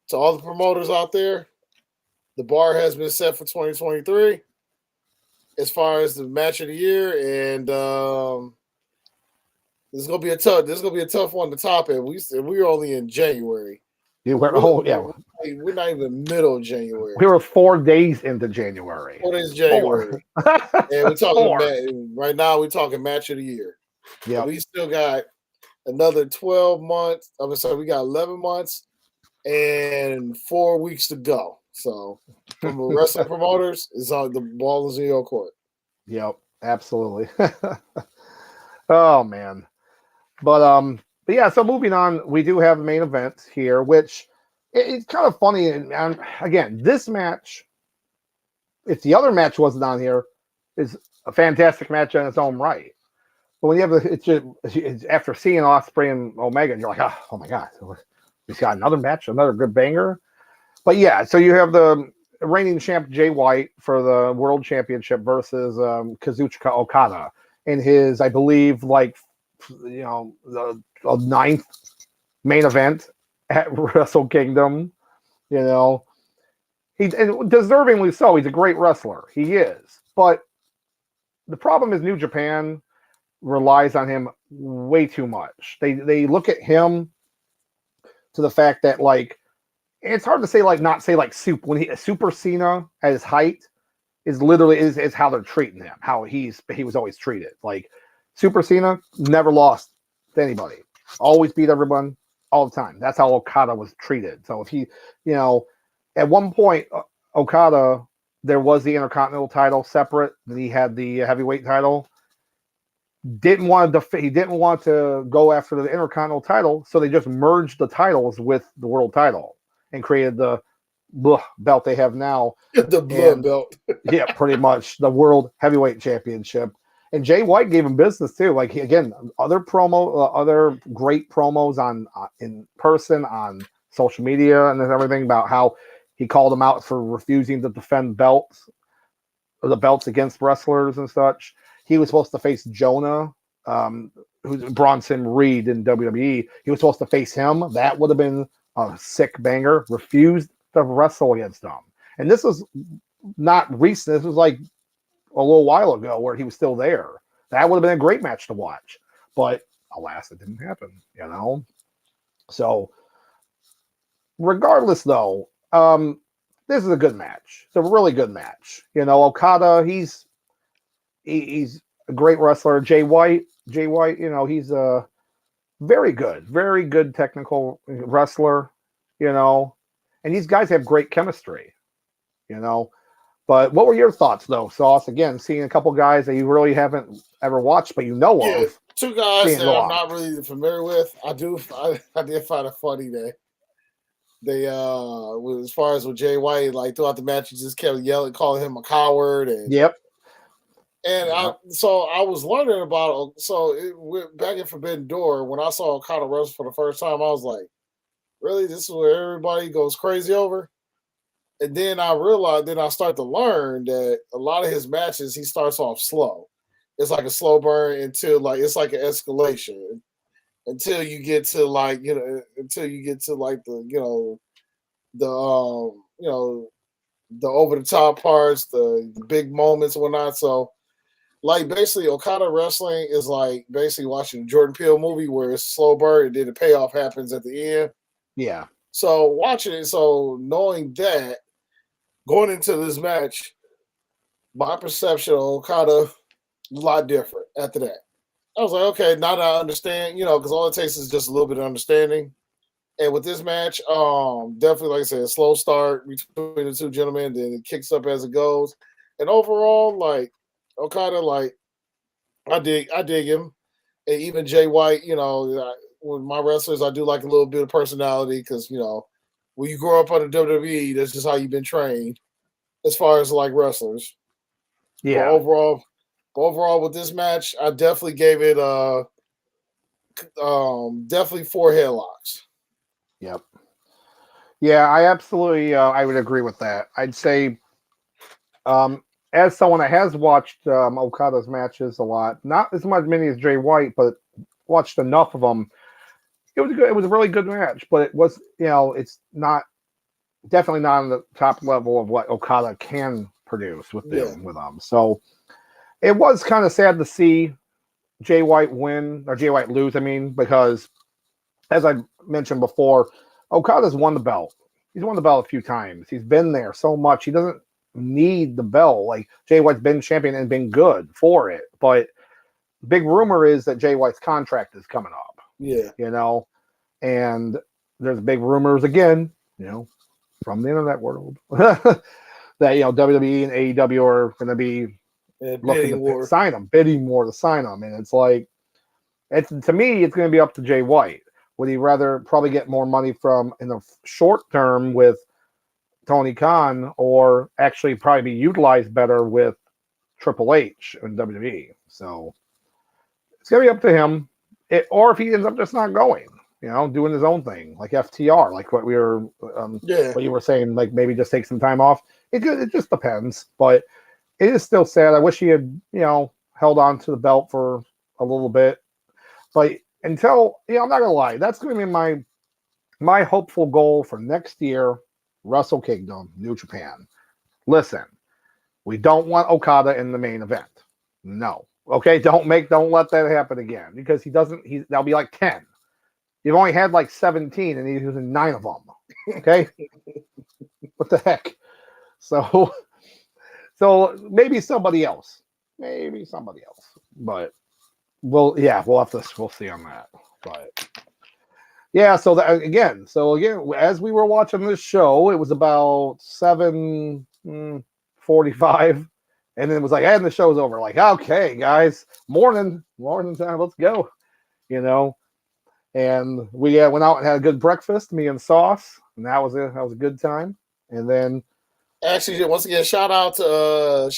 [SPEAKER 2] to all the promoters out there, the bar has been set for 2023 as far as the match of the year, and this is gonna be a tough one to top it. We're only in January.
[SPEAKER 1] We're
[SPEAKER 2] not even middle of January.
[SPEAKER 1] We were 4 days into January.
[SPEAKER 2] 4 days January. And we're talking right now. We're talking match of the year. Yeah, we still got another 12 months. I'm sorry, we got 11 months and 4 weeks to go. So, from the wrestling promoters, the ball is in your court.
[SPEAKER 1] Yep, absolutely. Oh man, but yeah. So moving on, we do have a main event here, which it's kind of funny. And again, this match, if the other match wasn't on here, is a fantastic match in its own right. But when you have it's after seeing Ospreay and Omega, and you're like, oh my god, we got another match, another good banger. But yeah, so you have the reigning champ Jay White for the World Championship versus Kazuchika Okada in his, I believe, the 9th main event at Wrestle Kingdom. He and deservingly so. He's a great wrestler. He is. But the problem is New Japan relies on him way too much. They look at him to the fact that it's hard to say Super Cena at his height is literally is how they're treating him, how he was always treated. Like Super Cena never lost to anybody, always beat everyone all the time. That's how Okada was treated. So if he, at one point Okada, there was the Intercontinental title separate, then he had the heavyweight title. He didn't want to go after the Intercontinental title, so they just merged the titles with the world title and created the belt they have now.
[SPEAKER 2] The belt.
[SPEAKER 1] Yeah, pretty much the World Heavyweight Championship. And Jay White gave him business too. Other great promos on in person, on social media, and everything about how he called him out for refusing to defend belts, or the belts against wrestlers and such. He was supposed to face Jonah, who's Bronson Reed in WWE. He was supposed to face him. That would have been a sick banger. Refused to wrestle against him. And this was not recent. This was like a little while ago where he was still there. That would have been a great match to watch. But alas, it didn't happen, So regardless though, this is a good match. It's a really good match. Okada, he's a great wrestler. Jay White, he's a very good technical wrestler, and these guys have great chemistry, But what were your thoughts though, Sauce? Again, seeing a couple guys that you really haven't ever watched, but of.
[SPEAKER 2] 2 guys that I'm not really familiar with. I did find it funny that they as far as with Jay White, throughout the match, he just kept yelling, calling him a coward, and
[SPEAKER 1] yep.
[SPEAKER 2] And I was wondering about. So it went back in Forbidden Door when I saw Okada wrestle for the first time. I was like, "Really? This is where everybody goes crazy over?" And then I realized. Then I start to learn that a lot of his matches he starts off slow. It's like a slow burn until it's like an escalation until you get to the over the top parts, the big moments and whatnot. So. Basically, Okada wrestling is basically watching a Jordan Peele movie where it's slow burn and then the payoff happens at the end.
[SPEAKER 1] Yeah.
[SPEAKER 2] So watching it, knowing that, going into this match, my perception of Okada a lot different after that. I was like, okay, now that I understand, because all it takes is just a little bit of understanding. And with this match, definitely, like I said, a slow start between the two gentlemen, then it kicks up as it goes. And overall, like Okada, like I dig him. And even Jay White, with my wrestlers, I do like a little bit of personality because when you grow up under WWE, that's just how you've been trained as far as like wrestlers.
[SPEAKER 1] Yeah.
[SPEAKER 2] But overall with this match, I definitely gave it definitely 4 headlocks.
[SPEAKER 1] Yep. Yeah, I absolutely I would agree with that. I'd say as someone that has watched Okada's matches a lot, not as many as Jay White, but watched enough of them. It was good. It was a really good match, but it was, it's definitely not on the top level of what Okada can produce with them. So it was kind of sad to see Jay White win, or Jay White lose, because as I mentioned before, Okada's won the belt. He's won the belt a few times. He's been there so much. He doesn't need the belt. Like, Jay White's been champion and been good for it. But big rumor is that Jay White's contract is coming up.
[SPEAKER 2] Yeah.
[SPEAKER 1] And there's big rumors again, from the internet world that, WWE and AEW are going to be looking to sign him, bidding more to sign him. And it's like, to me, it's going to be up to Jay White. Would he rather probably get more money from in the short term with Tony Khan, or actually probably be utilized better with Triple H and WWE? So it's going to be up to him. Or if he ends up just not going, doing his own thing, like FTR, like what we were, what you were saying, like maybe just take some time off. It just depends, but it is still sad. I wish he had, held on to the belt for a little bit, but until, I'm not gonna lie, that's going to be my hopeful goal for next year, Wrestle Kingdom, New Japan. Listen, we don't want Okada in the main event. No. Okay, don't let that happen again, because that'll be like 10. You've only had like 17 and he's using 9 of them. Okay? What the heck? So maybe somebody else. But we'll see on that. But yeah, so again, as we were watching this show, it was about 7:45, and then it was like, and the show's over. Like, okay, guys, morning time, let's go. And we went out and had a good breakfast, me and Sauce, and that was a good time. And then,
[SPEAKER 2] actually, once again, shout out to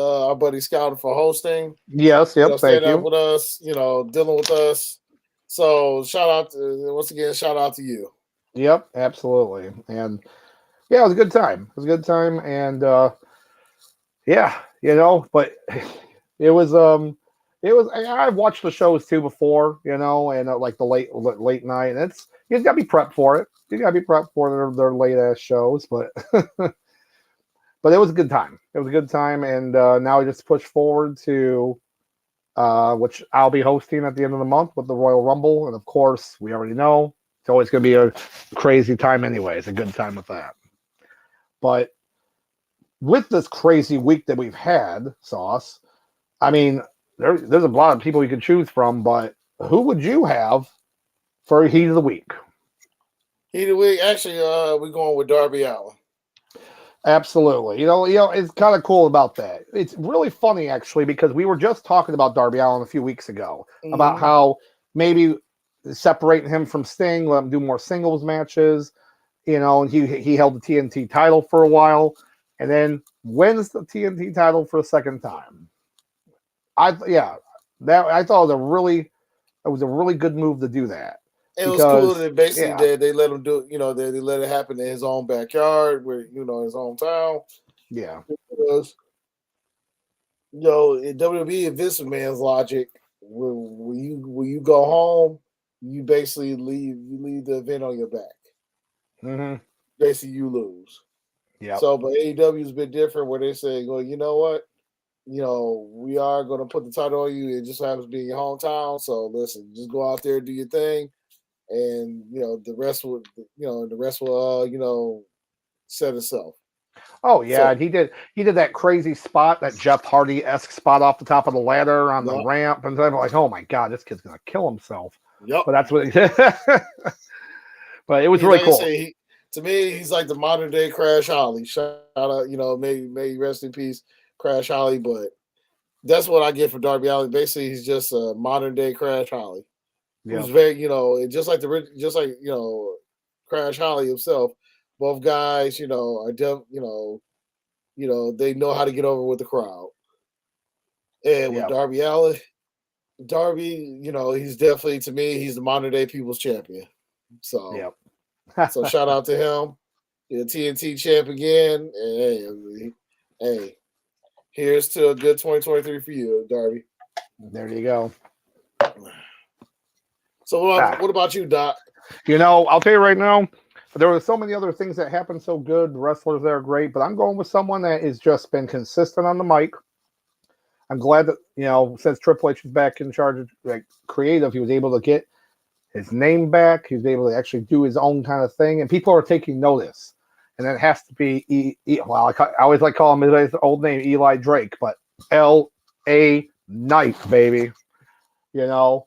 [SPEAKER 2] our buddy Scout for hosting.
[SPEAKER 1] Yes, yep, thank you.
[SPEAKER 2] With us, dealing with us. So shout out to you.
[SPEAKER 1] Yep, absolutely. And yeah, it was a good time. And but it was I've watched the shows too before, and like the late night, and you just gotta be prepped for it. You gotta be prepped for their late ass shows, but but it was a good time. And now we just push forward to which I'll be hosting at the end of the month with the Royal Rumble, and of course we already know it's always going to be a crazy time anyway. It's a good time with that. But with this crazy week that we've had, Sauce, there's a lot of people you can choose from, but who would you have for Heat of the Week?
[SPEAKER 2] Heat of the Week, actually, we're going with Darby Allin.
[SPEAKER 1] Absolutely. It's kind of cool about that. It's really funny, actually, because we were just talking about Darby Allin a few weeks ago, about how maybe separating him from Sting, let him do more singles matches, and he held the TNT title for a while, and then wins the TNT title for a second time. I thought it was a really good move to do that.
[SPEAKER 2] It was cool that basically they let him do, they let it happen in his own backyard, where his hometown.
[SPEAKER 1] Yeah.
[SPEAKER 2] Because, in WWE and Vince McMahon's logic, when you go home, you basically leave the event on your back.
[SPEAKER 1] Mm-hmm.
[SPEAKER 2] Basically, you lose.
[SPEAKER 1] Yeah.
[SPEAKER 2] So, but AEW's been different, where they say, "Well, you know what? We are going to put the title on you. It just happens to be in your hometown. So, listen, just go out there, do your thing." And the rest will set itself.
[SPEAKER 1] Oh yeah, and he did that crazy spot, that Jeff Hardy-esque spot off the top of the ladder on the ramp, and I'm like, oh my god, this kid's gonna kill himself.
[SPEAKER 2] Yep.
[SPEAKER 1] But that's what he did. But it was really cool.
[SPEAKER 2] To me, he's like the modern day Crash Holly. Shout out, may rest in peace, Crash Holly. But that's what I get from Darby Allin. Basically, he's just a modern day Crash Holly. Yeah. Who's very, just like Crash Holly himself. Both guys, they know how to get over with the crowd. And with Darby Allin, he's definitely, to me, he's the modern day people's champion. So, so shout out to him, the TNT champ again. And hey, here's to a good 2023 for you, Darby.
[SPEAKER 1] There you go.
[SPEAKER 2] So what about you, Doc?
[SPEAKER 1] I'll tell you right now, there were so many other things that happened so good. The wrestlers there are great, but I'm going with someone that has just been consistent on the mic. I'm glad that, since Triple H is back in charge of creative, he was able to get his name back. He was able to actually do his own kind of thing, and people are taking notice. And it has to be, I always like calling him his old name, Eli Drake, but L.A. Knight, baby. Yeah,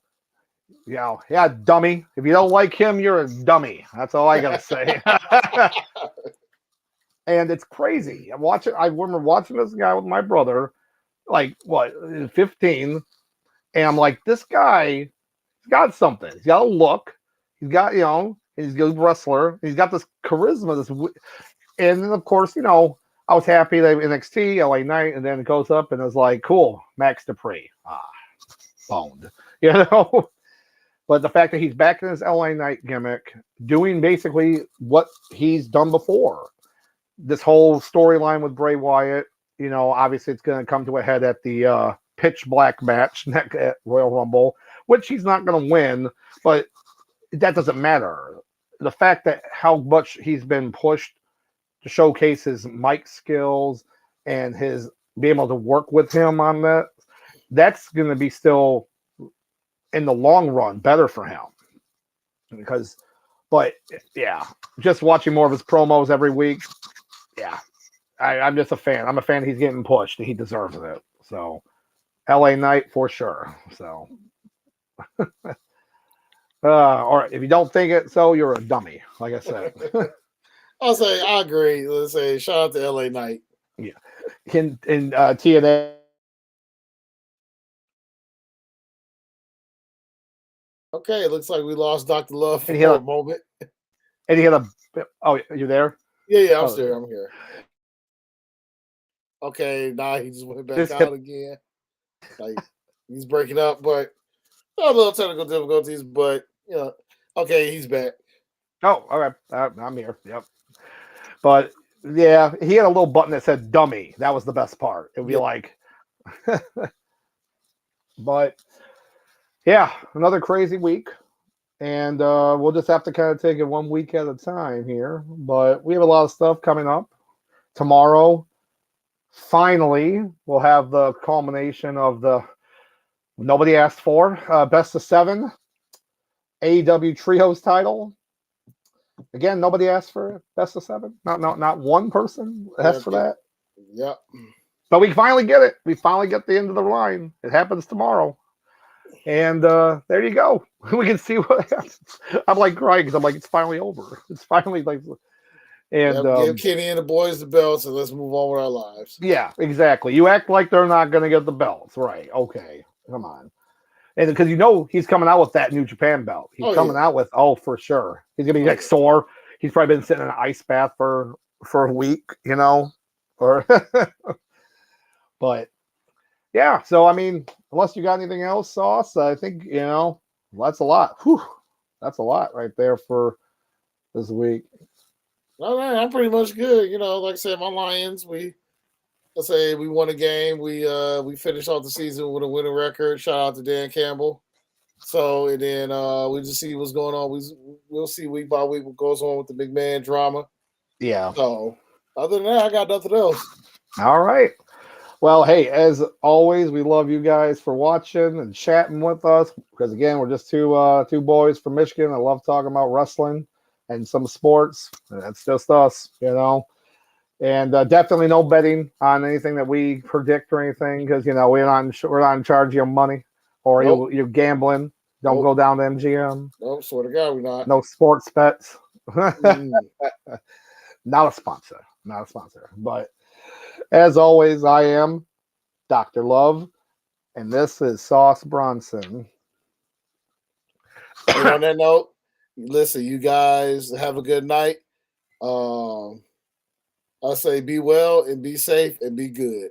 [SPEAKER 1] dummy. If you don't like him, you're a dummy. That's all I gotta say. And it's crazy. I remember watching this guy with my brother, 15, and I'm like, this guy, he's got something. He's got a look. He's got, he's a good wrestler. He's got this charisma. And then, of course, I was happy that NXT, LA Knight, and then it goes up and it's like, cool, Max Dupree. Boned. But the fact that he's back in his LA Knight gimmick, doing basically what he's done before. This whole storyline with Bray Wyatt, obviously it's going to come to a head at the pitch black match at Royal Rumble, which he's not going to win, but that doesn't matter. The fact that how much he's been pushed to showcase his mic skills and his being able to work with him on that's going to be still in the long run better for him. Just watching more of his promos every week. Yeah, I'm just a fan. I'm a fan he's getting pushed and he deserves it. So LA Knight for sure. So or if you don't think it, so you're a dummy, like I said.
[SPEAKER 2] I'll say I agree. Let's say shout out to LA Knight.
[SPEAKER 1] Yeah. In TNA.
[SPEAKER 2] Okay, it looks like we lost Dr. Love for a moment.
[SPEAKER 1] And he had oh, you there?
[SPEAKER 2] Yeah, I'm still. I'm here. Okay, now he just went back out again. He's breaking up, but a little technical difficulties, but okay, he's back.
[SPEAKER 1] Oh, all right. I'm here. Yep. But yeah, he had a little button that said dummy. That was the best part. It would be like, but yeah, another crazy week. And we'll just have to kind of take it 1 week at a time here. But we have a lot of stuff coming up. Tomorrow, finally, we'll have the culmination of the nobody asked for best of 7 AEW Trios title. Again, nobody asked for best of 7. Not one person asked for that.
[SPEAKER 2] Yep.
[SPEAKER 1] But we finally get it. We finally get the end of the line. It happens tomorrow. And there you go. We can see what happens. I'm like crying because I'm like, it's finally over. It's finally like, and
[SPEAKER 2] give Kenny and the boys the belts and let's move on with our lives.
[SPEAKER 1] Yeah, exactly. You act like they're not going to get the belts, right? Okay, come on. And because he's coming out with that New Japan belt. He's coming out with for sure. He's gonna be like sore. He's probably been sitting in an ice bath for a week, or. But yeah, so I mean, unless you got anything else, Sauce, I think that's a lot. Whew, that's a lot right there for this week.
[SPEAKER 2] No, I'm pretty much good. Like I said, my Lions, let's say we won a game. We finished off the season with a winning record. Shout out to Dan Campbell. So and then we just see what's going on. We'll see week by week what goes on with the McMahon drama.
[SPEAKER 1] Yeah.
[SPEAKER 2] So other than that, I got nothing else.
[SPEAKER 1] All right. Well, hey, as always, we love you guys for watching and chatting with us. Because again, we're just two boys from Michigan. I love talking about wrestling and some sports. That's just us, And definitely no betting on anything that we predict or anything, because we're not in charge of your money or you're gambling. Don't go down to MGM.
[SPEAKER 2] Nope, swear to God, we're not.
[SPEAKER 1] No sports bets. Not a sponsor. Not a sponsor. But as always, I am Dr. Love, and this is Sauce Bronson.
[SPEAKER 2] And on that note, listen, you guys have a good night. I say be well and be safe and be good.